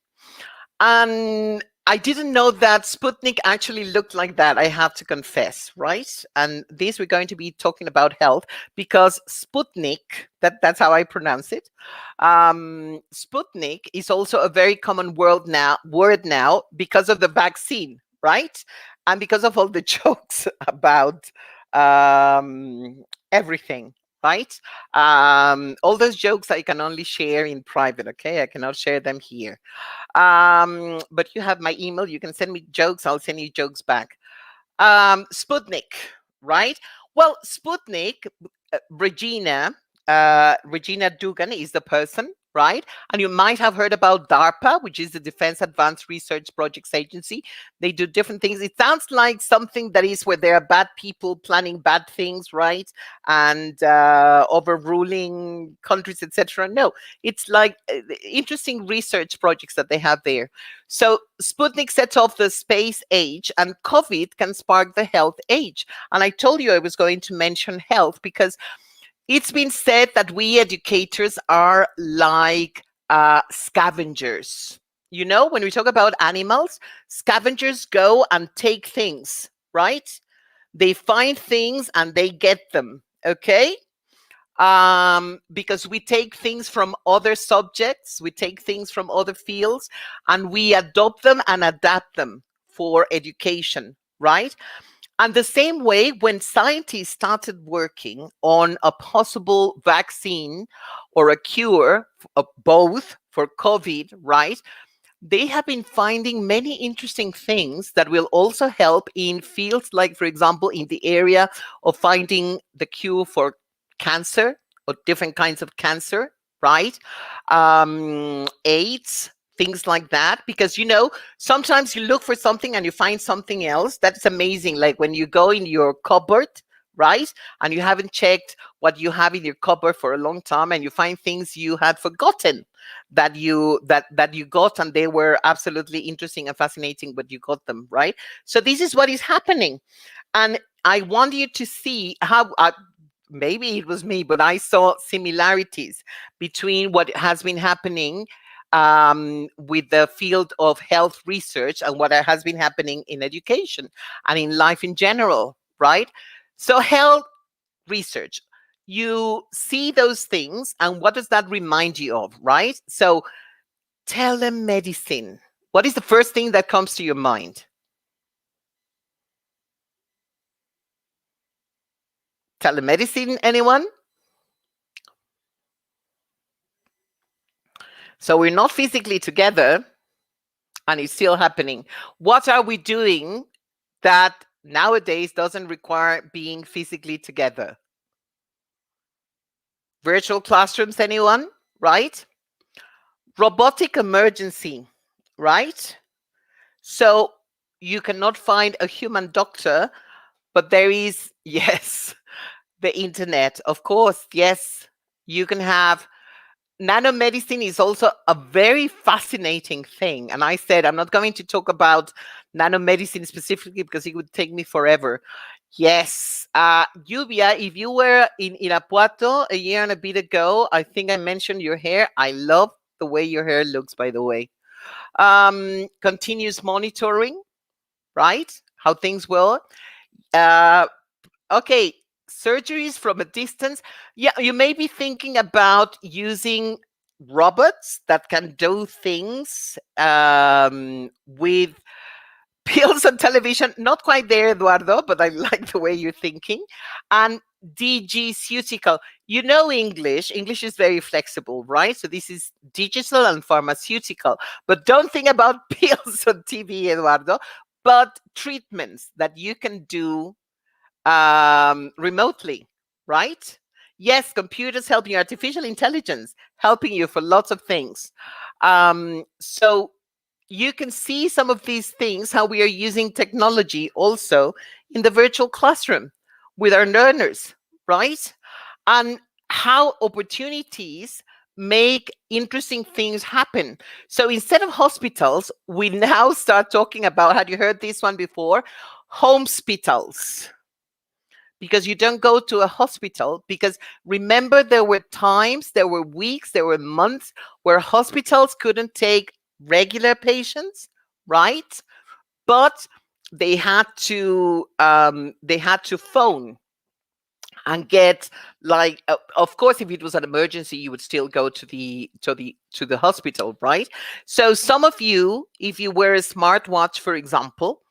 And I didn't know that Sputnik actually looked like that, I have to confess, right? And this we're going to be talking about health, because Sputnik, that's how I pronounce it. Sputnik is also a very common word now because of the vaccine, right? And because of all the jokes about everything, right? All those jokes I can only share in private, okay? I cannot share them here. But you have my email. You can send me jokes. I'll send you jokes back. Sputnik, right? Well, Sputnik, Regina Dugan is the person, right? And you might have heard about DARPA, which is the Defense Advanced Research Projects Agency. They do different things. It sounds like something that is where there are bad people planning bad things, right? And overruling countries, etc. No, it's like interesting research projects that they have there. So Sputnik sets off the space age, and COVID can spark the health age. And I told you I was going to mention health because it's been said that we educators are like scavengers. You know, when we talk about animals, scavengers go and take things, right? They find things and they get them, okay? Because we take things from other subjects, we take things from other fields, and we adopt them and adapt them for education, right? And the same way, when scientists started working on a possible vaccine or a cure, both for COVID, right? They have been finding many interesting things that will also help in fields like, for example, in the area of finding the cure for cancer or different kinds of cancer, right? AIDS, things like that. Because, you know, sometimes you look for something and you find something else. That's amazing. Like when you go in your cupboard, right? And you haven't checked what you have in your cupboard for a long time, and you find things you had forgotten that you got, and they were absolutely interesting and fascinating, but you got them, right? So this is what is happening. And I want you to see how maybe it was me, but I saw similarities between what has been happening with the field of health research and what has been happening in education and in life in general, right? So health research, you see those things, and what does that remind you of, right? So telemedicine, what is the first thing that comes to your mind? Telemedicine, anyone? So we're not physically together and it's still happening. What are we doing that nowadays doesn't require being physically together? Virtual classrooms, anyone? Right? Robotic emergency, right? So you cannot find a human doctor, but there is, yes, the internet, of course, yes. You can have nanomedicine is also a very fascinating thing. And I said, I'm not going to talk about nanomedicine specifically because it would take me forever. Yes. Lluvia, if you were in Irapuato a year and a bit ago, I think I mentioned your hair. I love the way your hair looks, by the way. Continuous monitoring, right? How things will. Okay, surgeries from a distance. Yeah, you may be thinking about using robots that can do things with pills on television. Not quite there, Eduardo, but I like the way you're thinking. And DG Ceutical. You know English. English is very flexible, right? So this is digital and pharmaceutical. But don't think about pills on TV, Eduardo, but treatments that you can do remotely, right? Yes, computers helping you, artificial intelligence helping you for lots of things. So you can see some of these things, how we are using technology also in the virtual classroom with our learners, right? And how opportunities make interesting things happen. So instead of hospitals, we now start talking about, had you heard this one before? Hospitals. Because you don't go to a hospital, because remember, there were times, there were weeks, there were months where hospitals couldn't take regular patients, right? But they had to phone and get, like, of course, if it was an emergency, you would still go to the hospital, right? So some of you, if you wear a smartwatch, for example,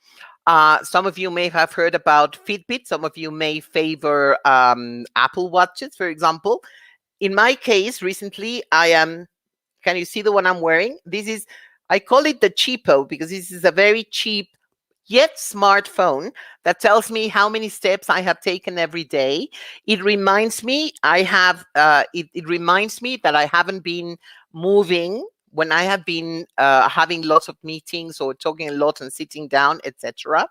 some of you may have heard about Fitbit. Some of you may favor Apple Watches, for example. In my case, recently, can you see the one I'm wearing? I call it the cheapo, because this is a very cheap yet smartphone that tells me how many steps I have taken every day. It reminds me it reminds me that I haven't been moving when I have been having lots of meetings or talking a lot and sitting down, etc.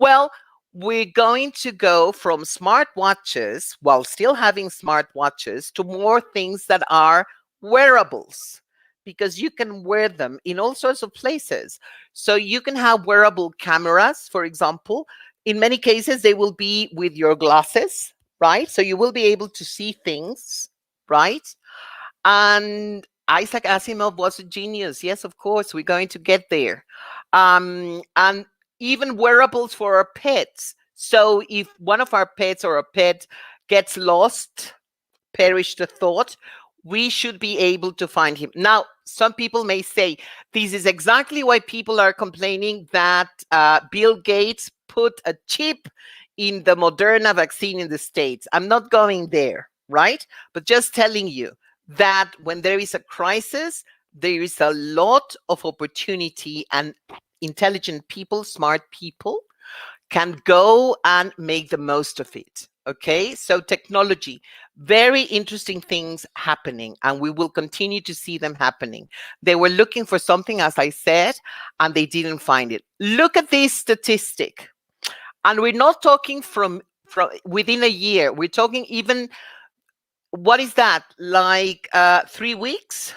Well, we're going to go from smartwatches, while still having smartwatches, to more things that are wearables, because you can wear them in all sorts of places. So you can have wearable cameras, for example. In many cases, they will be with your glasses, right? So you will be able to see things, right? And Isaac Asimov was a genius. Yes, of course, we're going to get there. And even wearables for our pets. So if one of our pets or a pet gets lost, perish the thought, we should be able to find him. Now, some people may say, this is exactly why people are complaining that Bill Gates put a chip in the Moderna vaccine in the States. I'm not going there, right? But just telling you that when there is a crisis, there is a lot of opportunity, and intelligent people, smart people, can go and make the most of it. Okay, so technology, very interesting things happening, and we will continue to see them happening. They were looking for something, as I said, and they didn't find it. Look at this statistic, and we're not talking from within a year. We're talking even, what is that, like 3 weeks?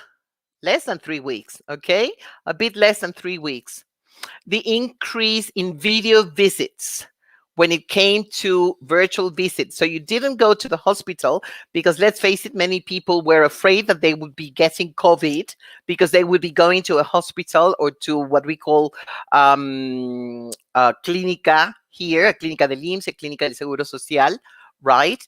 Less than 3 weeks, okay? A bit less than 3 weeks. The increase in video visits when it came to virtual visits. So you didn't go to the hospital because, let's face it, many people were afraid that they would be getting COVID because they would be going to a hospital or to what we call a clínica here, a clínica del IMSS, a clínica del Seguro Social, right?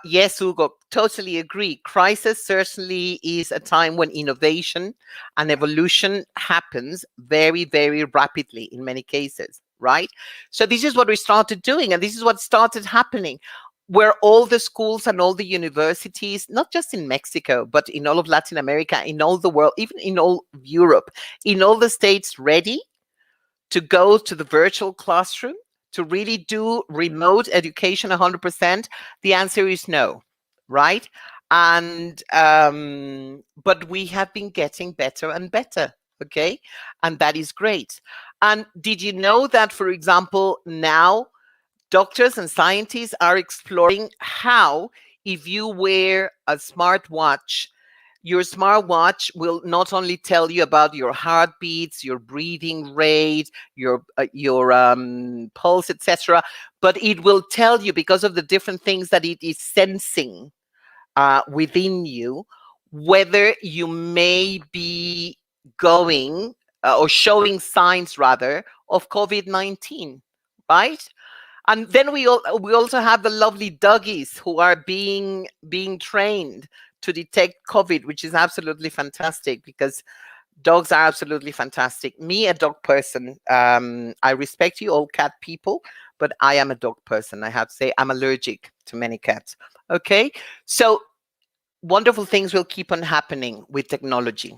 Yes, Hugo, totally agree. Crisis certainly is a time when innovation and evolution happens very, very rapidly in many cases, right? So this is what we started doing, and this is what started happening, where all the schools and all the universities, not just in Mexico, but in all of Latin America, in all the world, even in all of Europe, in all the states, ready to go to the virtual classroom, to really do remote education 100%? The answer is no, right? And but we have been getting better and better, okay? And that is great. And did you know that, for example, now doctors and scientists are exploring how, if you wear a smartwatch, your smartwatch will not only tell you about your heartbeats, your breathing rate, your pulse, etc., but it will tell you, because of the different things that it is sensing within you, whether you may be going or showing signs, rather, of COVID-19, right? And then we also have the lovely doggies who are being trained to detect COVID, which is absolutely fantastic, because dogs are absolutely fantastic. Me, a dog person, I respect you all cat people, but I am a dog person. I have to say I'm allergic to many cats. Okay, so wonderful things will keep on happening with technology.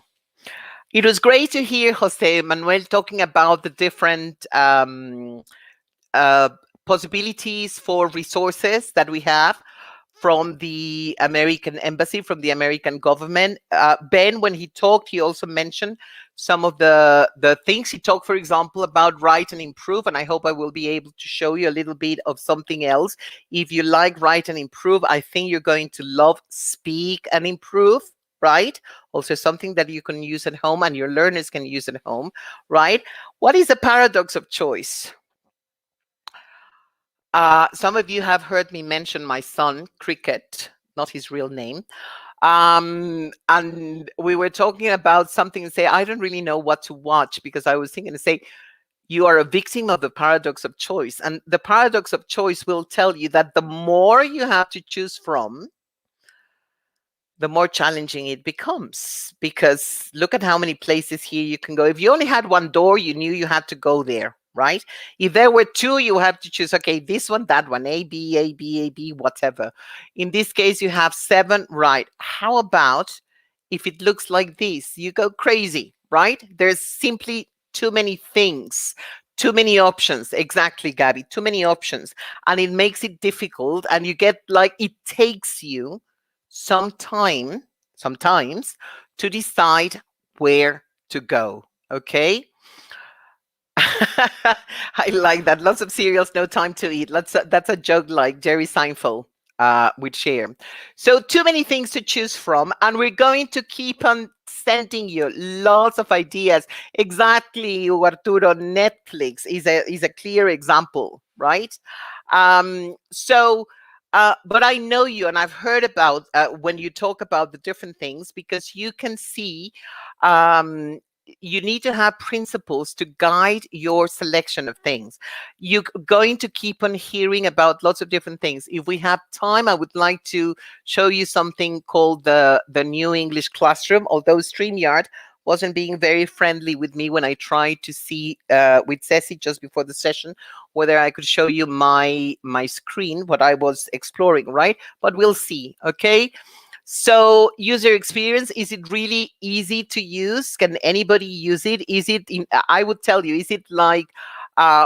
It was great to hear Jose Manuel talking about the different possibilities for resources that we have from the American embassy, from the American government. Ben, when he talked, he also mentioned some of the things. He talked, for example, about write and improve, and I hope I will be able to show you a little bit of something else. If you like write and improve, I think you're going to love speak and improve, right? Also something that you can use at home and your learners can use at home, right? What is the paradox of choice? Some of you have heard me mention my son, Cricket, not his real name. And we were talking about something and say, I don't really know what to watch, because I was thinking to say, you are a victim of the paradox of choice. And the paradox of choice will tell you that the more you have to choose from, the more challenging it becomes, because look at how many places here you can go. If you only had one door, you knew you had to go there, right? If there were two, you have to choose, okay, this one, that one, A, B, A, B, A, B, whatever. In this case, you have 7, right? How about if it looks like this? You go crazy, right? There's simply too many things, too many options. Exactly, Gabby, too many options. And it makes it difficult, and you get like, it takes you some time, sometimes, to decide where to go. Okay. I like that. Lots of cereals, no time to eat. That's a joke like Jerry Seinfeld would share. So too many things to choose from, and we're going to keep on sending you lots of ideas. Exactly, Arturo. Netflix is a clear example, right? But I know you, and I've heard about when you talk about the different things, because you can see um, you need to have principles to guide your selection of things. You're going to keep on hearing about lots of different things. If we have time, I would like to show you something called the New English Classroom, although StreamYard wasn't being very friendly with me when I tried to see with Ceci just before the session whether I could show you my screen, what I was exploring, right? But we'll see, okay? So user experience, is it really easy to use? Can anybody use it? Is it, I would tell you, is it like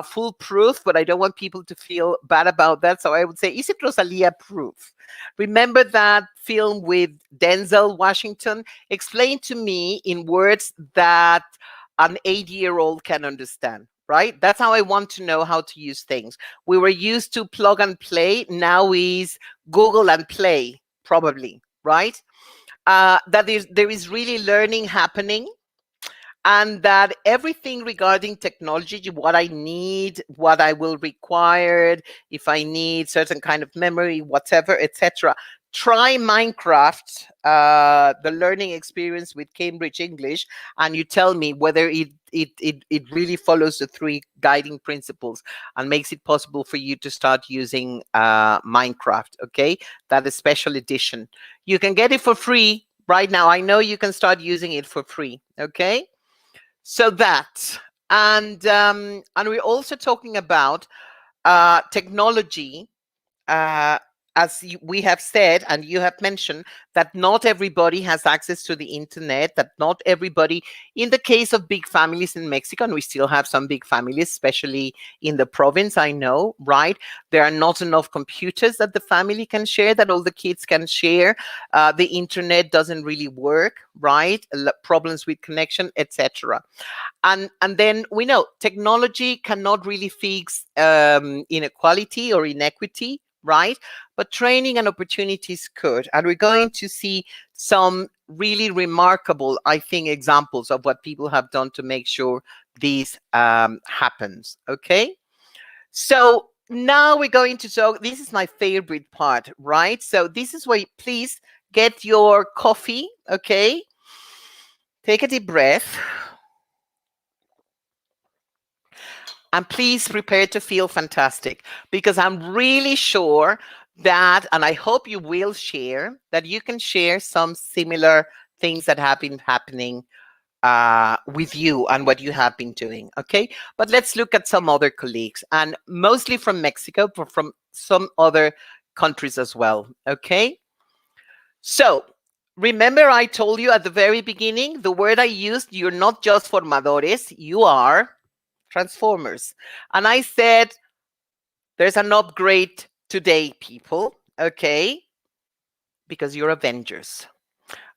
foolproof? But I don't want people to feel bad about that. So I would say, is it Rosalía proof? Remember that film with Denzel Washington? Explain to me in words that an 8-year-old can understand, right? That's how I want to know how to use things. We were used to plug and play. Now is Google and play, probably, right? There is really learning happening, and that everything regarding technology, what I need, what I will require, if I need certain kind of memory, whatever, etc. Try Minecraft, the learning experience with Cambridge English, and you tell me whether it really follows the 3 guiding principles and makes it possible for you to start using Minecraft, okay? That is special edition. You can get it for free right now. I know you can start using it for free, okay? So that, and we're also talking about technology, as we have said, and you have mentioned, that not everybody has access to the internet, that not everybody, in the case of big families in Mexico, and we still have some big families, especially in the province, I know, right? There are not enough computers that the family can share, that all the kids can share. The internet doesn't really work, right? Problems with connection, etc. And then we know technology cannot really fix inequality or inequity, right? But training and opportunities could. And we're going to see some really remarkable, I think, examples of what people have done to make sure this happens, okay? So now we're going to talk, this is my favorite part, right? So this is where, please get your coffee, okay? Take a deep breath. And please prepare to feel fantastic, because I'm really sure that, and I hope you will share, that you can share some similar things that have been happening with you and what you have been doing, okay? But let's look at some other colleagues, and mostly from Mexico, but from some other countries as well, okay? So remember I told you at the very beginning, the word I used, you're not just formadores, you are transformers. And I said, there's an upgrade today, people, okay? because you're Avengers.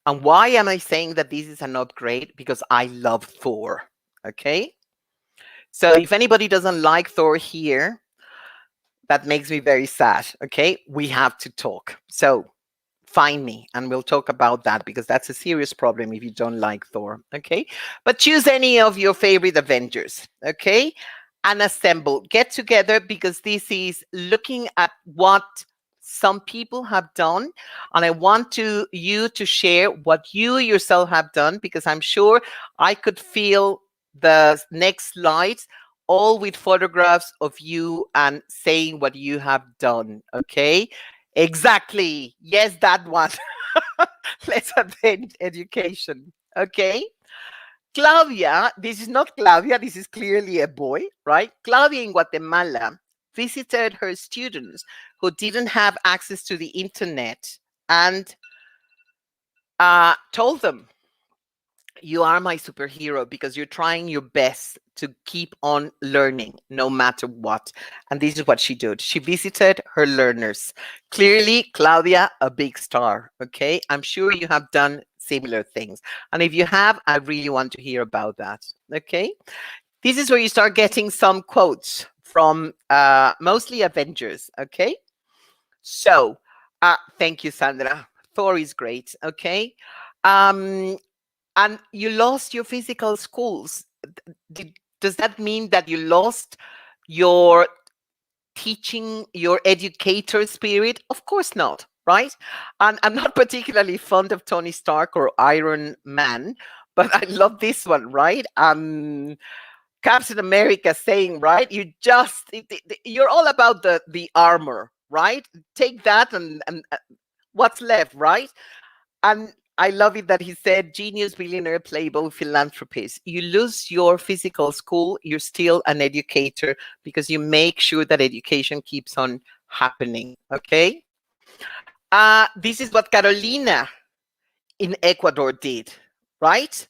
And why am I saying that this is an upgrade? Because I love Thor. Okay. So if anybody doesn't like Thor here, that makes me very sad. Okay. We have to talk. So find me and we'll talk about that, because that's a serious problem if you don't like Thor. Okay. But choose any of your favorite Avengers. Okay. And assemble, get together, because this is looking at what some people have done. And I want you to share what you yourself have done, because I'm sure I could feel the next slides all with photographs of you and saying what you have done. Okay. Exactly. Yes, that one. Let's attend education. Okay. Claudia, this is not Claudia, this is clearly a boy, right? Claudia in Guatemala visited her students who didn't have access to the internet and told them, you are my superhero because you're trying your best to keep on learning no matter what. And this is what she did. She visited her learners. Clearly, Claudia, a big star. Okay. I'm sure you have done similar things. And if you have, I really want to hear about that. Okay. This is where you start getting some quotes from mostly Avengers. Okay. So thank you, Sandra. Thor is great. Okay. And you lost your physical schools. Does that mean that you lost your teaching, your educator spirit? Of course not, right? And I'm not particularly fond of Tony Stark or Iron Man, but I love this one, right? Captain America saying, right, you're all about the armor, right? Take that and what's left, right? And I love it that he said, genius, billionaire, playboy, philanthropist. You lose your physical school, you're still an educator, because you make sure that education keeps on happening. Okay. This is what Carolina in Ecuador did, right?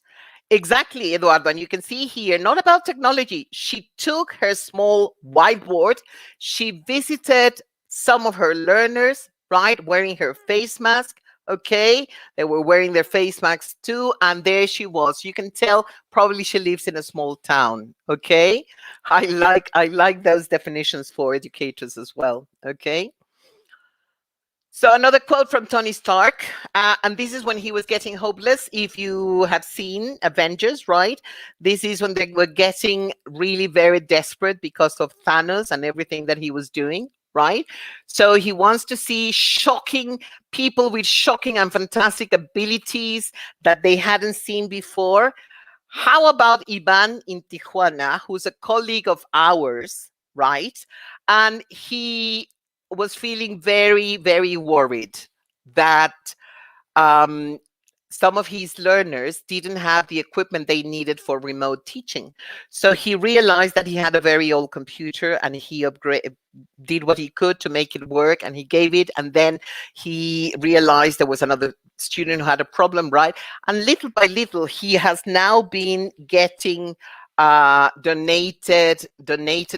Exactly, Eduardo. And you can see here, not about technology. She took her small whiteboard. She visited some of her learners, right, wearing her face mask. Okay, they were wearing their face masks too, and there she was. You can tell probably she lives in a small town. Okay, I like those definitions for educators as well. Okay. So another quote from Tony Stark, and this is when he was getting hopeless. If you have seen Avengers, right? This is when they were getting really very desperate because of Thanos and everything that he was doing, right? So he wants to see shocking people with shocking and fantastic abilities that they hadn't seen before. How about Ivan in Tijuana, who's a colleague of ours, right? And he was feeling very, very worried that um, some of his learners didn't have the equipment they needed for remote teaching. So he realized that he had a very old computer, and he did what he could to make it work, and he gave it. And then he realized there was another student who had a problem, right? And little by little, he has now been getting donated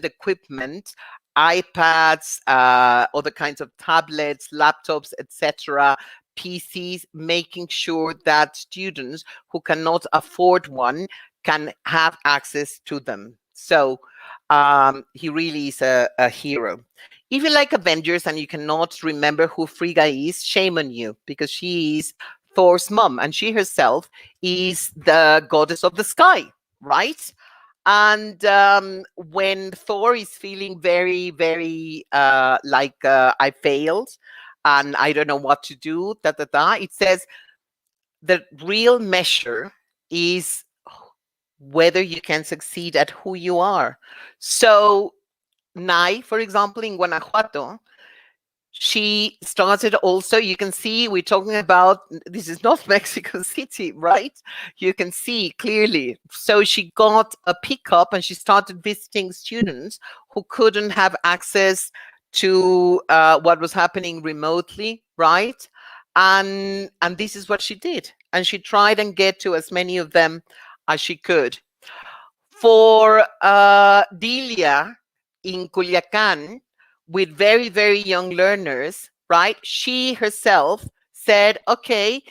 equipment, iPads, other kinds of tablets, laptops, etc., PCs, making sure that students who cannot afford one can have access to them. So he really is a hero. If you like Avengers and you cannot remember who Frigga is, shame on you, because she is Thor's mom, and she herself is the goddess of the sky, right? And when Thor is feeling very, very I failed and I don't know what to do, it says the real measure is whether you can succeed at who you are. So Nai, for example, in Guanajuato, she started also, you can see, we're talking about, this is not Mexico City, right? You can see clearly. So she got a pickup and she started visiting students who couldn't have access to what was happening remotely, right? And this is what she did. And she tried and get to as many of them as she could. For Delia in Culiacan, with very, very young learners, right? She herself said, okay,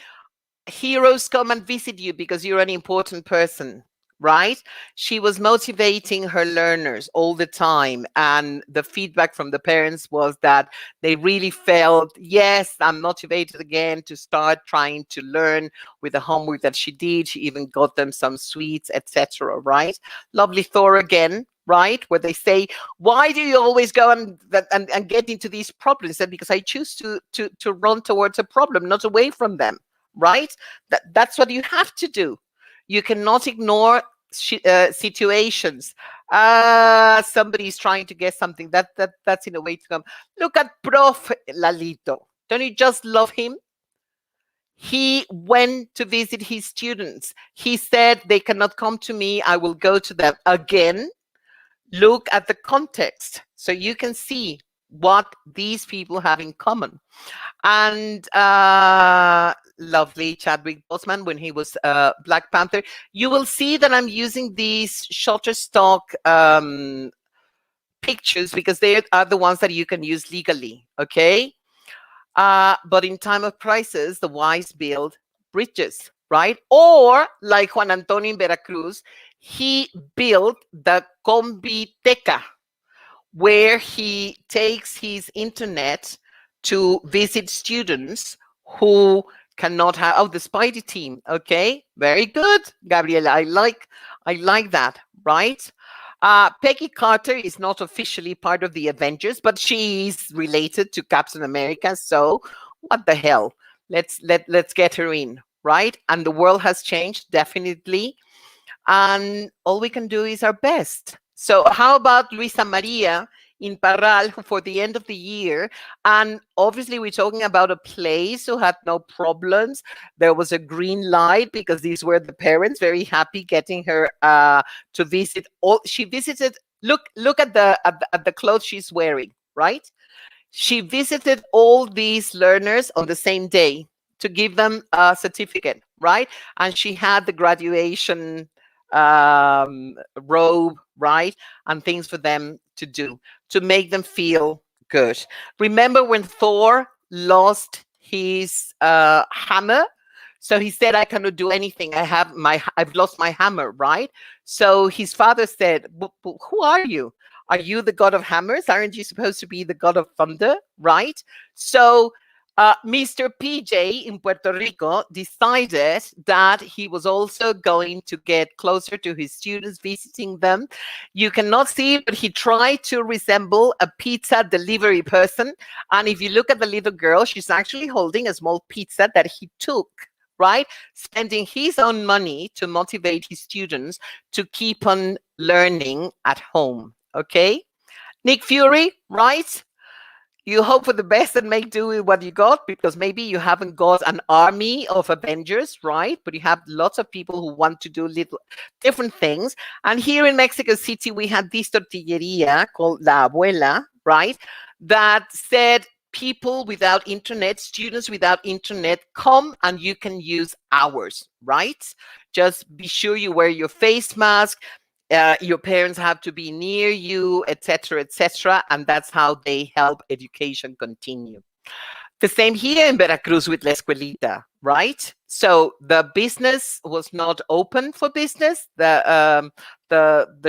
heroes come and visit you because you're an important person, right? She was motivating her learners all the time. And the feedback from the parents was that they really felt, yes, I'm motivated again to start trying to learn with the homework that she did. She even got them some sweets, etc. Right? Lovely Thor again. Right, where they say, "Why do you always go and get into these problems?" And because I choose to run towards a problem, not away from them. Right? That's what you have to do. You cannot ignore situations. Somebody's trying to get something. That's in a way to come. Look at Prof. Lalito. Don't you just love him? He went to visit his students. He said, they cannot come to me. I will go to them. Again, look at the context so you can see what these people have in common. And lovely Chadwick Boseman when he was Black Panther. You will see that I'm using these Shutterstock pictures because they are the ones that you can use legally, okay? But in time of crisis, the wise build bridges, right? Or like Juan Antonio in Veracruz, he built the Combiteca, where he takes his internet to visit students who cannot have the Spidey team. Okay, very good, Gabriela. I like that, right? Peggy Carter is not officially part of the Avengers, but she's related to Captain America. So what the hell? Let's get her in, right? And the world has changed, definitely. And all we can do is our best. So how about Luisa Maria in Parral, who for the end of the year, and obviously we're talking about a place who had no problems. There was a green light because these were the parents very happy getting her to visit. She visited. Look at the clothes she's wearing, right? She visited all these learners on the same day to give them a certificate, right? And she had the graduation robe, right? And things for them to do to make them feel good. Remember when Thor lost his hammer? So he said, I cannot do anything. I've lost my hammer, right? So his father said, who are you? Are you the god of hammers? Aren't you supposed to be the god of thunder, right? So Mr. PJ in Puerto Rico decided that he was also going to get closer to his students, visiting them. You cannot see, but he tried to resemble a pizza delivery person. And if you look at the little girl, she's actually holding a small pizza that he took, right? Spending his own money to motivate his students to keep on learning at home, okay? Nick Fury, right? You hope for the best and make do with what you got, because maybe you haven't got an army of Avengers, right? But you have lots of people who want to do little different things. And here in Mexico City, we had this tortilleria called La Abuela, right? That said, people without internet, students without internet, come and you can use ours, right? Just be sure you wear your face mask. Your parents have to be near you, etc., and that's how they help education continue. The same here in Veracruz with La Escuelita, right? So the business was not open for business, the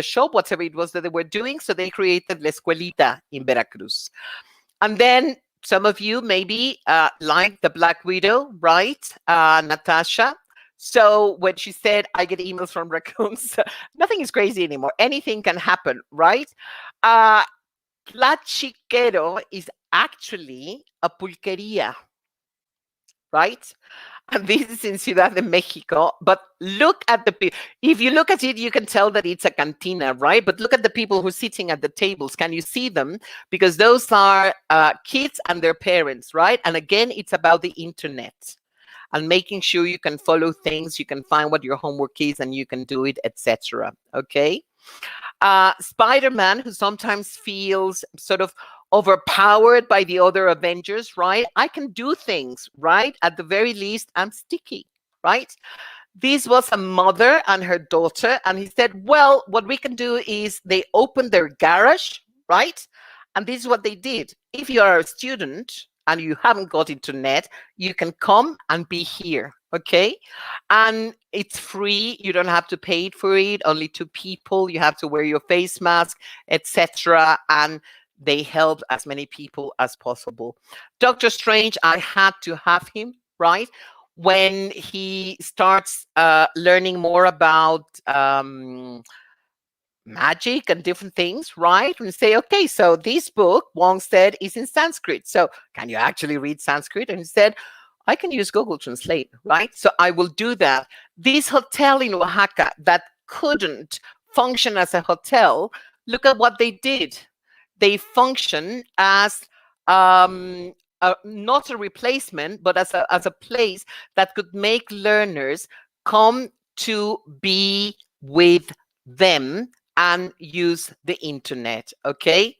shop, whatever it was that they were doing, so they created La Escuelita in Veracruz. And then some of you maybe like the Black Widow, right? Natasha. So when she said, I get emails from raccoons, nothing is crazy anymore. Anything can happen, right? Tlachiquero is actually a pulqueria, right? And this is in Ciudad de Mexico. But look at the people. If you look at it, you can tell that it's a cantina, right? But look at the people who are sitting at the tables. Can you see them? Because those are kids and their parents, right? And again, it's about the internet and making sure you can follow things, you can find what your homework is, and you can do it, etc. Okay? Spider-Man, who sometimes feels sort of overpowered by the other Avengers, right? I can do things, right? At the very least, I'm sticky, right? This was a mother and her daughter, and he said, well, what we can do is they opened their garage, right? And this is what they did. If you are a student and you haven't got internet, you can come and be here, okay? And it's free. You don't have to pay for it. Only 2 people. You have to wear your face mask, etc. And they help as many people as possible. Doctor Strange, I had to have him, right? When he starts learning more about magic and different things, right? And say, okay, so this book, Wong said, is in Sanskrit. So can you actually read Sanskrit? And he said, I can use Google Translate, right? So I will do that. This hotel in Oaxaca that couldn't function as a hotel, look at what they did. They function as not a replacement, but as a place that could make learners come to be with them and use the internet, okay?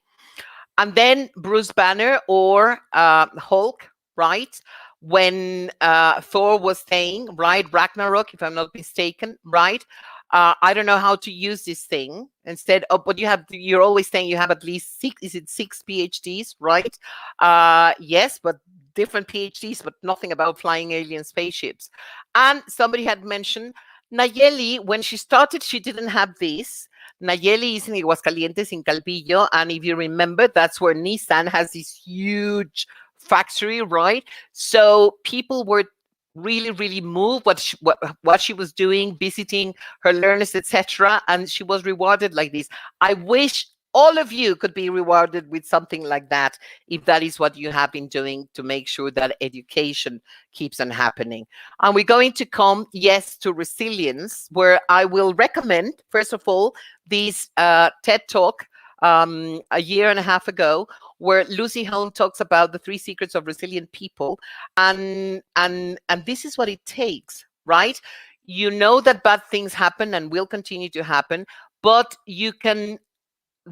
And then Bruce Banner or Hulk, right? When Thor was saying, right, Ragnarok, if I'm not mistaken, right? I don't know how to use this thing. Instead of, but you're always saying you have at least 6, is it 6 PhDs, right? Yes, but different PhDs, but nothing about flying alien spaceships. And somebody had mentioned Nayeli, when she started, she didn't have this. Nayeli is in Aguascalientes, in Calvillo, and if you remember, that's where Nissan has this huge factory, right? So people were really, really moved what she was doing, visiting her learners, etc., and she was rewarded like this. I wish all of you could be rewarded with something like that, if that is what you have been doing to make sure that education keeps on happening. And we're going to come, yes, to resilience, where I will recommend, first of all, this TED Talk a year and a half ago, where Lucy Hone talks about the 3 secrets of resilient people, and this is what it takes, right? You know that bad things happen and will continue to happen, but you can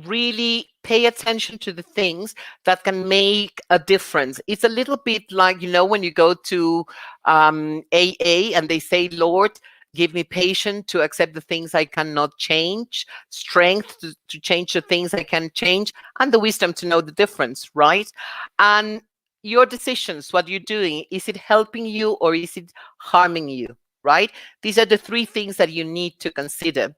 really pay attention to the things that can make a difference. It's a little bit like, when you go to AA and they say, Lord, give me patience to accept the things I cannot change, strength to change the things I can change, and the wisdom to know the difference, right? And your decisions, what you're doing, is it helping you or is it harming you, right? These are the 3 things that you need to consider.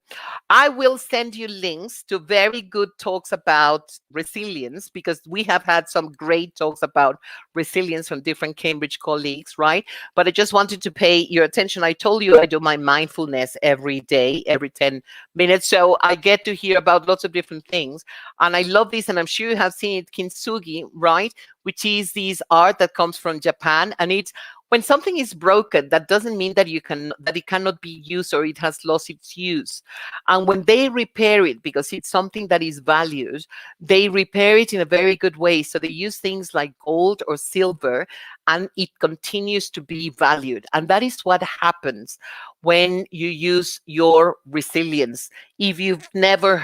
I will send you links to very good talks about resilience, because we have had some great talks about resilience from different Cambridge colleagues, right? But I just wanted to pay your attention. I told you I do my mindfulness every day, every 10 minutes. So I get to hear about lots of different things. And I love this, and I'm sure you have seen it, kintsugi, right? Which is this art that comes from Japan. And it's when something is broken, that doesn't mean that it cannot be used or it has lost its use. And when they repair it, because it's something that is valued, they repair it in a very good way. So they use things like gold or silver, and it continues to be valued. And that is what happens when you use your resilience. If you've never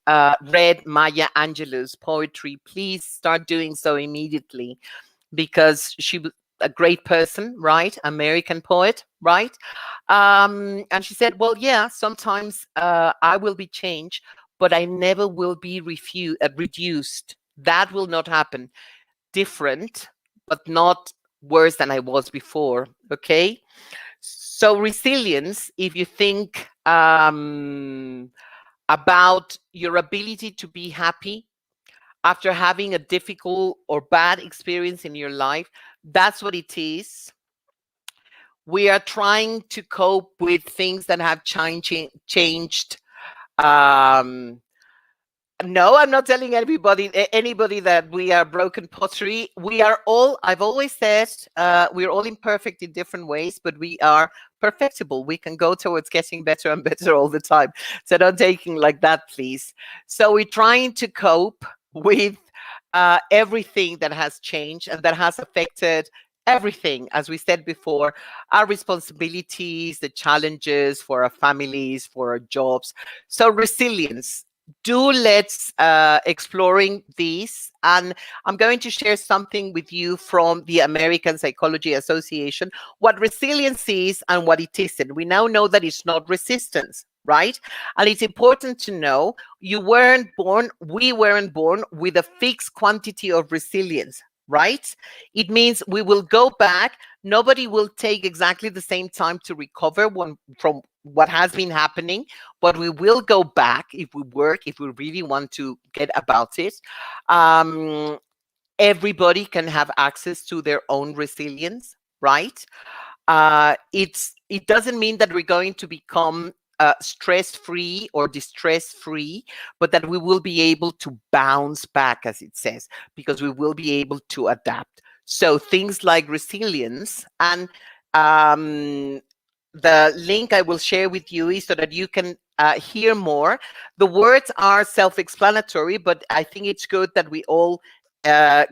read Maya Angelou's poetry, please start doing so immediately, because she was a great person, right? American poet, right? And she said, well, yeah, sometimes I will be changed, but I never will be reduced. That will not happen. Different, but not worse than I was before, okay? So resilience, if you think about your ability to be happy after having a difficult or bad experience in your life, that's what it is. We are trying to cope with things that have changed. No, I'm not telling anybody that we are broken pottery. We are all, I've always said, we're all imperfect in different ways, but we are perfectible. We can go towards getting better and better all the time. So don't take it like that, please. So we're trying to cope with everything that has changed and that has affected everything, as we said before, our responsibilities, the challenges for our families, for our jobs. So resilience. Let's exploring these, and I'm going to share something with you from the American Psychology Association, what resilience is and what it isn't. We now know that it's not resistance, right? And it's important to know we weren't born with a fixed quantity of resilience. right? It means we will go back. Nobody will take exactly the same time to recover from what has been happening, but we will go back if we work, if we really want to get about it. Everybody can have access to their own resilience, right? It doesn't mean that we're going to become stress-free or distress-free, but that we will be able to bounce back, as it says, because we will be able to adapt. So things like resilience, and the link I will share with you is so that you can hear more. The words are self-explanatory, but I think it's good that we all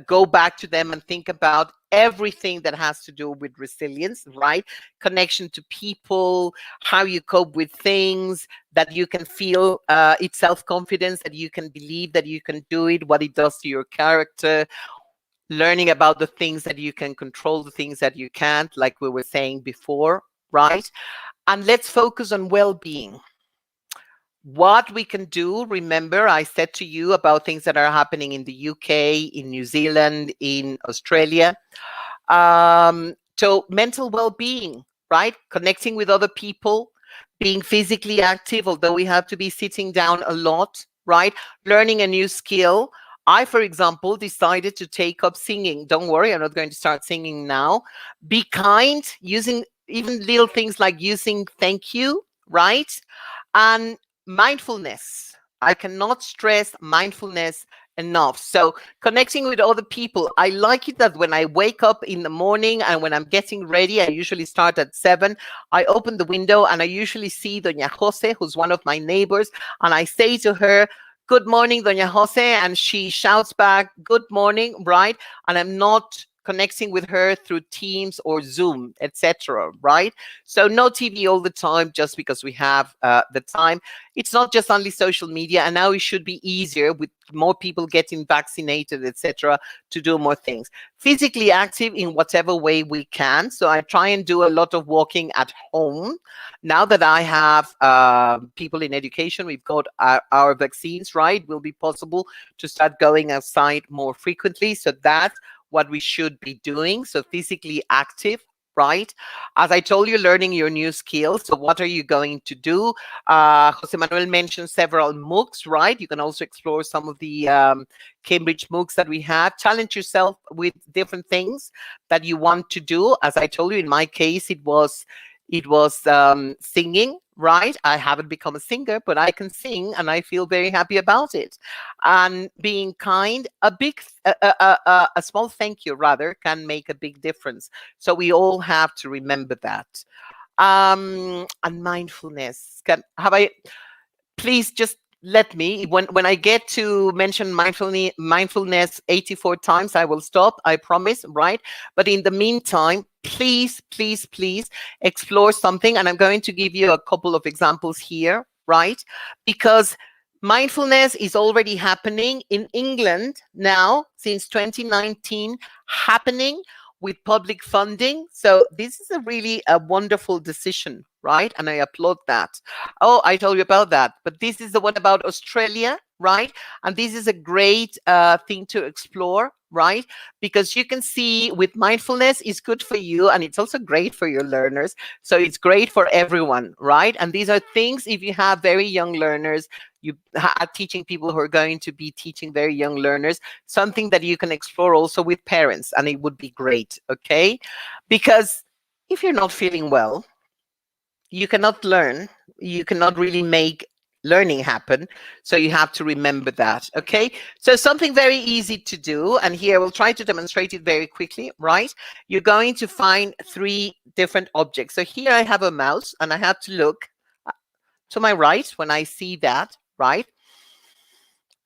go back to them and think about everything that has to do with resilience, right? Connection to people, how you cope with things, that you can feel it's self-confidence, that you can believe that you can do it, what it does to your character, learning about the things that you can control, the things that you can't, like we were saying before, right? And let's focus on well-being. What we can do, remember, I said to you about things that are happening in the UK, in New Zealand, in Australia. So mental well-being, right? Connecting with other people, being physically active, although we have to be sitting down a lot, right? Learning a new skill. I, for example, decided to take up singing. Don't worry, I'm not going to start singing now. Be kind, using even little things like using thank you, right? And mindfulness. I cannot stress mindfulness enough. So connecting with other people. I like it that when I wake up in the morning and when I'm getting ready, I usually start at 7. I open the window and I usually see Doña Jose, who's one of my neighbors, and I say to her, "Good morning, Doña Jose," and she shouts back, "Good morning," right? And I'm not connecting with her through Teams or Zoom, etc., right? So no TV all the time just because we have the time. It's not just only social media, and now it should be easier with more people getting vaccinated, etc., to do more things. Physically active in whatever way we can. So I try and do a lot of walking at home. Now that I have people in education, we've got our vaccines, right? It will be possible to start going outside more frequently. So that's what we should be doing. So physically active, right? As I told you, learning your new skills. So what are you going to do? Jose Manuel mentioned several MOOCs, right? You can also explore some of the Cambridge MOOCs that we have. Challenge yourself with different things that you want to do. As I told you, in my case, it was singing, right? I haven't become a singer, but I can sing and I feel very happy about it. And being kind, a small thank you rather can make a big difference. So we all have to remember that. And mindfulness. Please just let me, when I get to mention mindfulness 84 times, I will stop, I promise, right? But in the meantime, please, please, please explore something. And I'm going to give you a couple of examples here, right? Because mindfulness is already happening in England now since 2019, happening with public funding. So this is a wonderful decision, right? And I applaud that. Oh, I told you about that. But this is the one about Australia, right? And this is a great thing to explore, right? Because you can see with mindfulness is good for you and it's also great for your learners. So it's great for everyone, right? And these are things, if you have very young learners, you are teaching people who are going to be teaching very young learners, something that you can explore also with parents, and it would be great, okay? Because if you're not feeling well, you cannot learn, you cannot really make learning happen. So you have to remember that, okay? So something very easy to do, and here we'll try to demonstrate it very quickly, right? You're going to find 3 different objects. So here I have a mouse and I have to look to my right when I see that, right?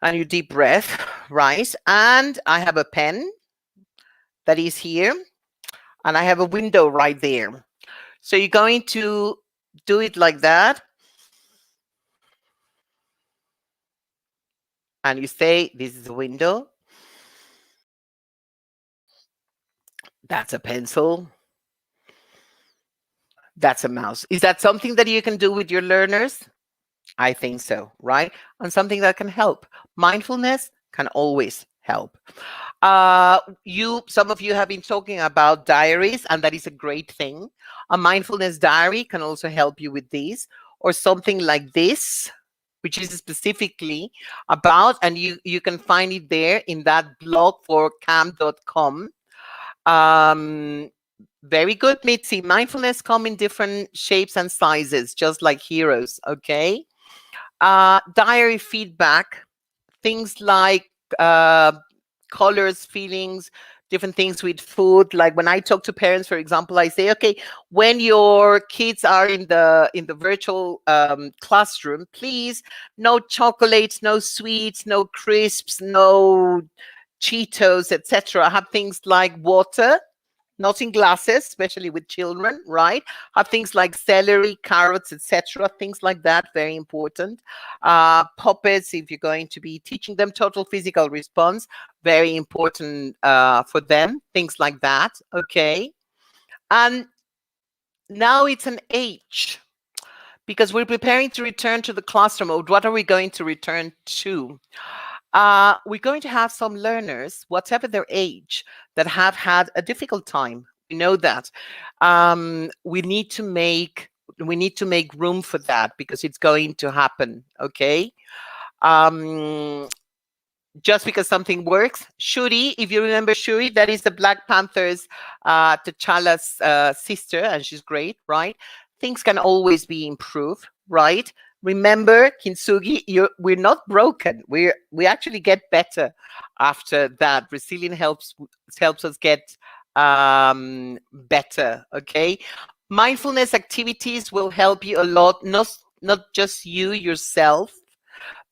And you deep breath, right? And I have a pen that is here and I have a window right there. So you're going to do it like that. And you say, this is a window. That's a pencil. That's a mouse. Is that something that you can do with your learners? I think so, right? And something that can help. Mindfulness can always help. Some of you have been talking about diaries, and that is a great thing. A mindfulness diary can also help you with these, or something like this, which is specifically about, and you can find it there in that blog for cam.com. Very good, Mitzi. Mindfulness come in different shapes and sizes, just like heroes, okay? Diary feedback, things like colors, feelings, different things with food. Like when I talk to parents, for example, I say, okay, when your kids are in the virtual classroom, please, no chocolates, no sweets, no crisps, no Cheetos, etc. Have things like water, not in glasses, especially with children, right? Have things like celery, carrots, etc. Things like that, very important. Puppets, if you're going to be teaching them total physical response, very important for them. Things like that, okay? And now it's an age, because we're preparing to return to the classroom mode. What are we going to return to? We're going to have some learners, whatever their age, that have had a difficult time. We know that. We need to make room for that, because it's going to happen. Okay. Just because something works. Shuri, if you remember Shuri, that is the Black Panther's T'Challa's sister, and she's great, right? Things can always be improved, right? Remember, Kintsugi, we're not broken. We actually get better after that. Resilience helps us get better. Okay, mindfulness activities will help you a lot. Not just you yourself,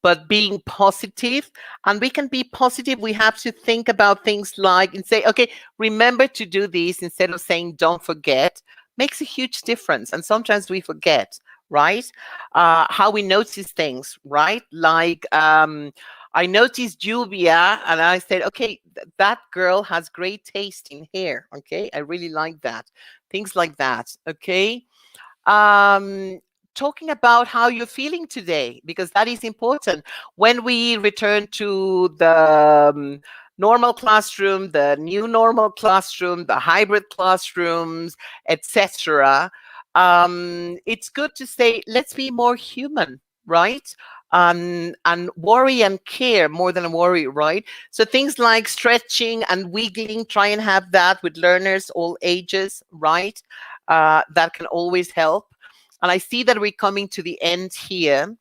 but being positive. And we can be positive. We have to think about things like and say, okay, remember to do this instead of saying don't forget. Makes a huge difference. And sometimes we forget, right? How we notice things, right? Like I noticed Julia and I said, okay, that girl has great taste in hair. Okay, I really like that. Things like that. Okay. Talking about how you're feeling today, because that is important. When we return to the normal classroom, the new normal classroom, the hybrid classrooms, etc., it's good to say, let's be more human, right? And worry and care more than worry, right? So things like stretching and wiggling, try and have that with learners all ages, right? That can always help. And I see that we're coming to the end here.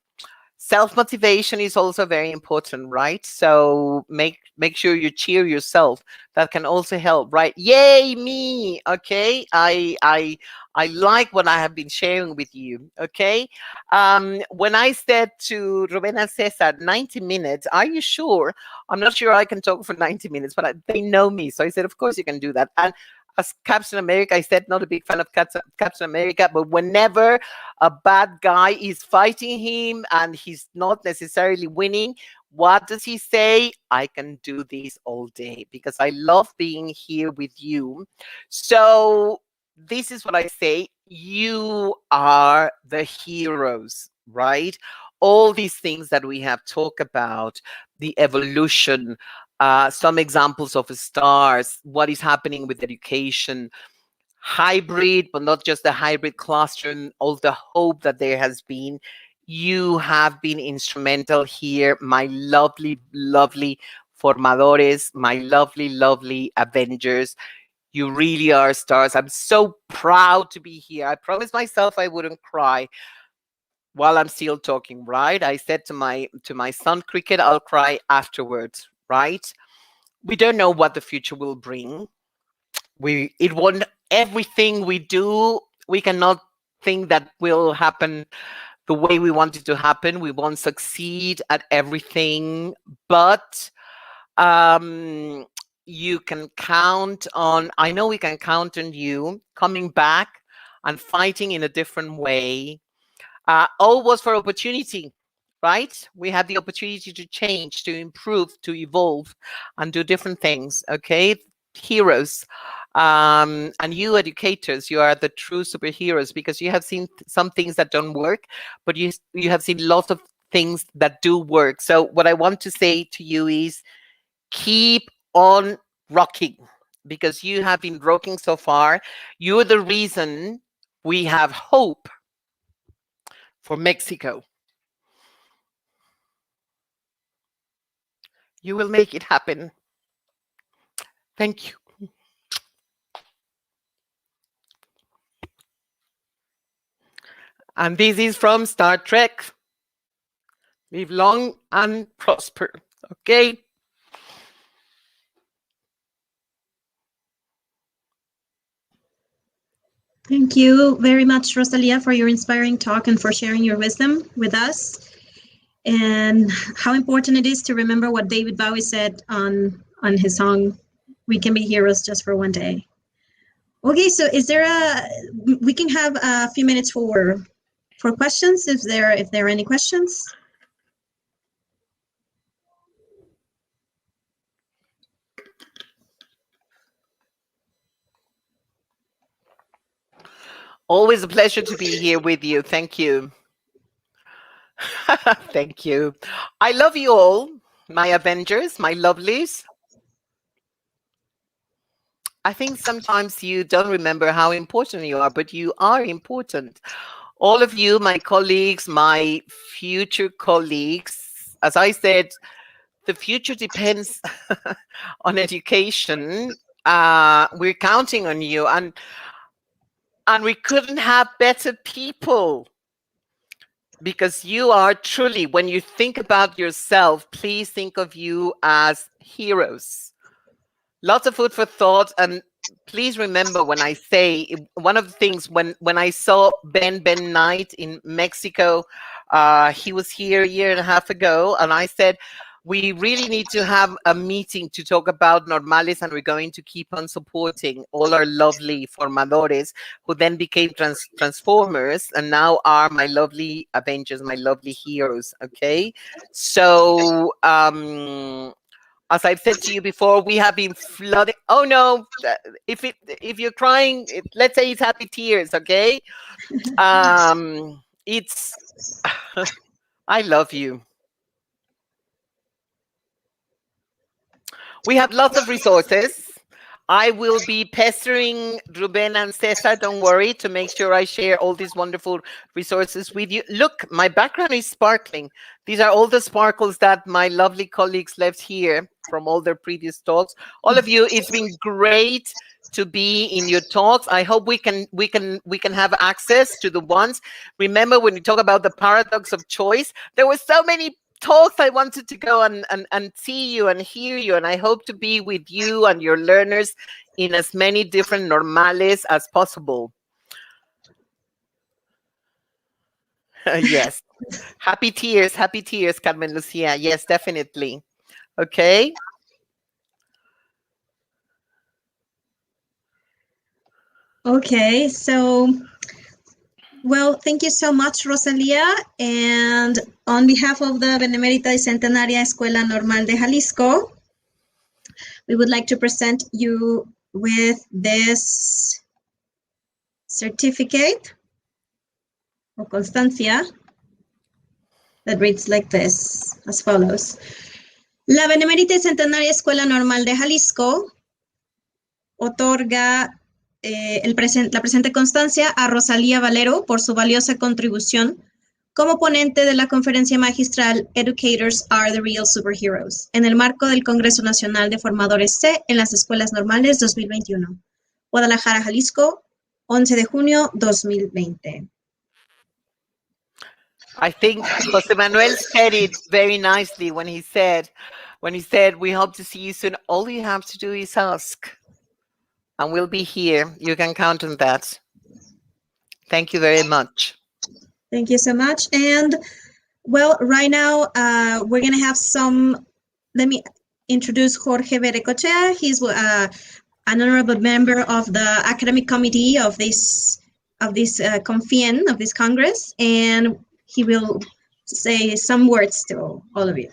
Self-motivation is also very important, right? So make sure you cheer yourself. That can also help, right? Yay, me. Okay. I like what I have been sharing with you. Okay. When I said to Rubén and Cesar, 90 minutes, are you sure? I'm not sure I can talk for 90 minutes, but they know me. So I said, of course you can do that. And as Captain America, I said, not a big fan of Captain America, but whenever a bad guy is fighting him and he's not necessarily winning, what does he say? I can do this all day because I love being here with you. So this is what I say. You are the heroes, right? All these things that we have talked about, the evolution, some examples of stars, what is happening with education, hybrid, but not just the hybrid classroom, all the hope that there has been. You have been instrumental here, my lovely, lovely formadores, my lovely, lovely Avengers. You really are stars. I'm so proud to be here. I promised myself I wouldn't cry while I'm still talking, right? I said to my son, Cricket, I'll cry afterwards, right? We don't know what the future will bring. It won't. Everything we do, we cannot think that will happen the way we want it to happen. We won't succeed at everything, but you can count on. I know we can count on you coming back and fighting in a different way. All was for opportunity, right? We had the opportunity to change, to improve, to evolve, and do different things. Okay, heroes. And you educators, you are the true superheroes because you have seen some things that don't work, but you have seen lots of things that do work. So what I want to say to you is keep on rocking, because you have been rocking so far. You're the reason we have hope for Mexico. You will make it happen. Thank you. And this is from Star Trek. Live long and prosper. Okay. Thank you very much, Rosalía, for your inspiring talk and for sharing your wisdom with us, and how important it is to remember what David Bowie said on his song, "We can be heroes just for one day." Okay, so we can have a few minutes for questions, if there are any questions. Always a pleasure to be here with you. Thank you. Thank you. I love you all, my Avengers, my lovelies. I think sometimes you don't remember how important you are, but you are important. All of you, my colleagues, my future colleagues, as I said, the future depends on education. We're counting on you, and we couldn't have better people, because you are truly, when you think about yourself, please think of you as heroes. Lots of food for thought. And please remember, when I say, one of the things, when I saw Ben Knight in Mexico, he was here a year and a half ago, and I said, we really need to have a meeting to talk about normales, and we're going to keep on supporting all our lovely formadores, who then became transformers and now are my lovely Avengers, my lovely heroes. Okay, so as I've said to you before, we have been flooding. Oh no! If you're crying, let's say it's happy tears. Okay, it's. I love you. We have lots of resources. I will be pestering Ruben and Cesar, don't worry, to make sure I share all these wonderful resources with you. Look, my background is sparkling. These are all the sparkles that my lovely colleagues left here from all their previous talks. All of you, it's been great to be in your talks. I hope we can have access to the ones. Remember, when we talk about the paradox of choice, there were so many talks I wanted to go and see you and hear you, and I hope to be with you and your learners in as many different normales as possible. Yes. Happy tears, Carmen Lucia. Yes, definitely. Okay. Okay, so, well, thank you so much, Rosalía. And on behalf of the Benemérita y Centenaria Escuela Normal de Jalisco, we would like to present you with this certificate or constancia that reads like this, as follows. La Benemérita y Centenaria Escuela Normal de Jalisco otorga la presente constancia a Rosalía Valero por su valiosa contribución como ponente de la conferencia magistral Educators are the Real Superheroes, en el marco del Congreso Nacional de Formadores C en las Escuelas Normales 2021. Guadalajara, Jalisco, 11 de junio 2020. I think Jose Manuel said it very nicely when he said, we hope to see you soon. All you have to do is ask, and we'll be here. You can count on that. Thank you very much. Thank you so much. And, well, right now we're going to have some, let me introduce Jorge Berecochea. He's an honorable member of the academic committee of this Confien, of this Congress, and he will say some words to all of you.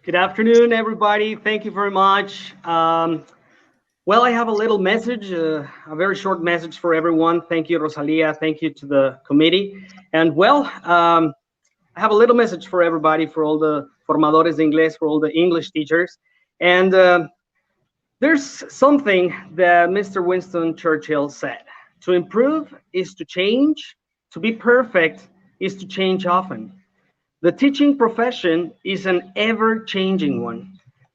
Good afternoon, everybody. Thank you very much. Well, I have a little message, a very short message for everyone. Thank you, Rosalía. Thank you to the committee. And well, I have a little message for everybody, for all the formadores de inglés, for all the English teachers. And there's something that Mr. Winston Churchill said. To improve is to change. To be perfect is to change often. The teaching profession is an ever-changing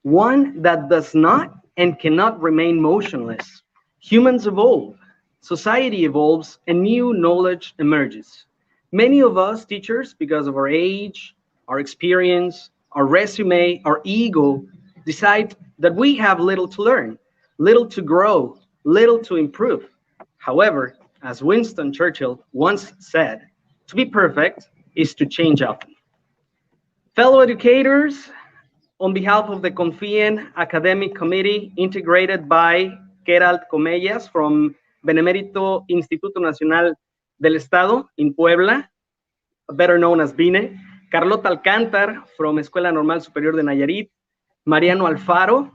one that does not and cannot remain motionless. Humans evolve, society evolves, and new knowledge emerges. Many of us teachers, because of our age, our experience, our resume, our ego, decide that we have little to learn, little to grow, little to improve. However, as Winston Churchill once said, to be perfect is to change often. Fellow educators, on behalf of the Confien Academic Committee, integrated by Gerald Comellas from Benemérito Instituto Nacional del Estado in Puebla, better known as BINE, Carlota Alcántar from Escuela Normal Superior de Nayarit, Mariano Alfaro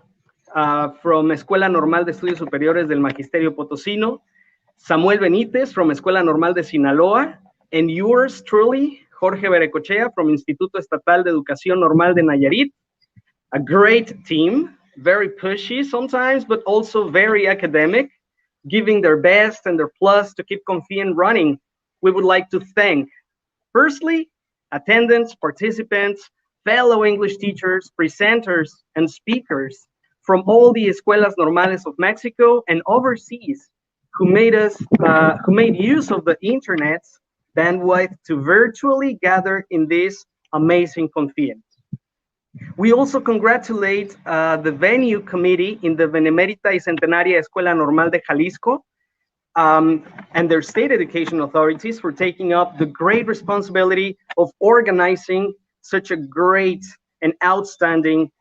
from Escuela Normal de Estudios Superiores del Magisterio Potosino, Samuel Benítez from Escuela Normal de Sinaloa, and yours truly, Jorge Berecochea from Instituto Estatal de Educación Normal de Nayarit. A great team, very pushy sometimes, but also very academic, giving their best and their plus to keep Confien running. We would like to thank, firstly, attendants, participants, fellow English teachers, presenters, and speakers from all the Escuelas Normales of Mexico and overseas who made use of the internet's bandwidth to virtually gather in this amazing Confien. We also congratulate the venue committee in the Benemérita y Centenaria Escuela Normal de Jalisco and their state education authorities for taking up the great responsibility of organizing such a great and outstanding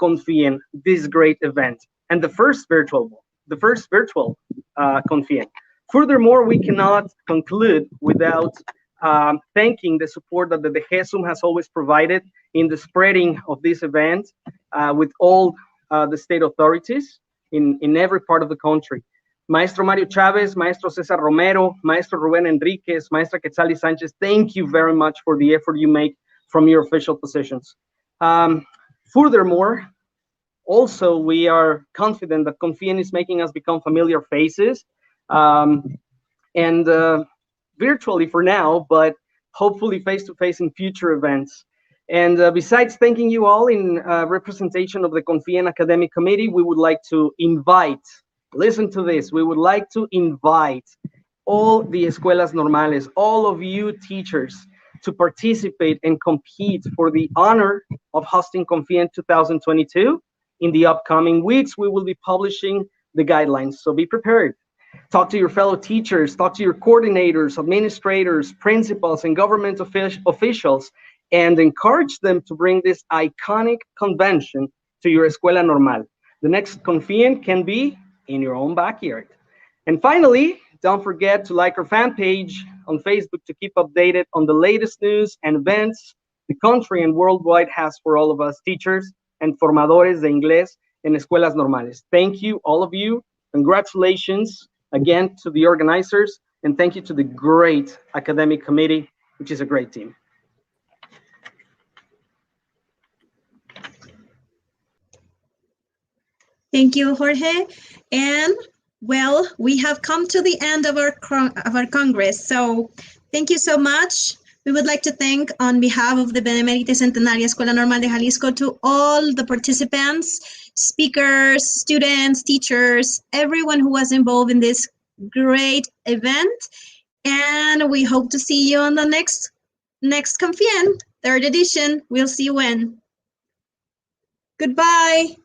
Confien, this great event, and the first virtual Confien. Furthermore, we cannot conclude without thanking the support that the DGESUM has always provided in the spreading of this event with all the state authorities in every part of the country. Maestro Mario Chavez, Maestro Cesar Romero, Maestro Ruben Enriquez, Maestra Quetzali Sanchez, thank you very much for the effort you make from your official positions. Furthermore, also, we are confident that Confien is making us become familiar faces, and virtually for now, but hopefully face-to-face in future events. And besides thanking you all in representation of the Confien Academic Committee, we would like to invite, listen to this, we would like to invite all the Escuelas Normales, all of you teachers, to participate and compete for the honor of hosting Confien 2022. In the upcoming weeks, we will be publishing the guidelines, so be prepared. Talk to your fellow teachers, talk to your coordinators, administrators, principals, and government officials, and encourage them to bring this iconic convention to your Escuela Normal. The next Confien can be in your own backyard. And finally, don't forget to like our fan page on Facebook to keep updated on the latest news and events the country and worldwide has for all of us teachers and formadores de inglés en Escuelas Normales. Thank you, all of you. Congratulations again to the organizers, and thank you to the great academic committee, which is a great team. Thank you, Jorge. And well, we have come to the end of our Congress. So thank you so much. We would like to thank, on behalf of the Benemérita Centenaria Escuela Normal de Jalisco, to all the participants, speakers, students, teachers, everyone who was involved in this great event. And we hope to see you on the next Confien, 3rd edition. We'll see you when. Goodbye.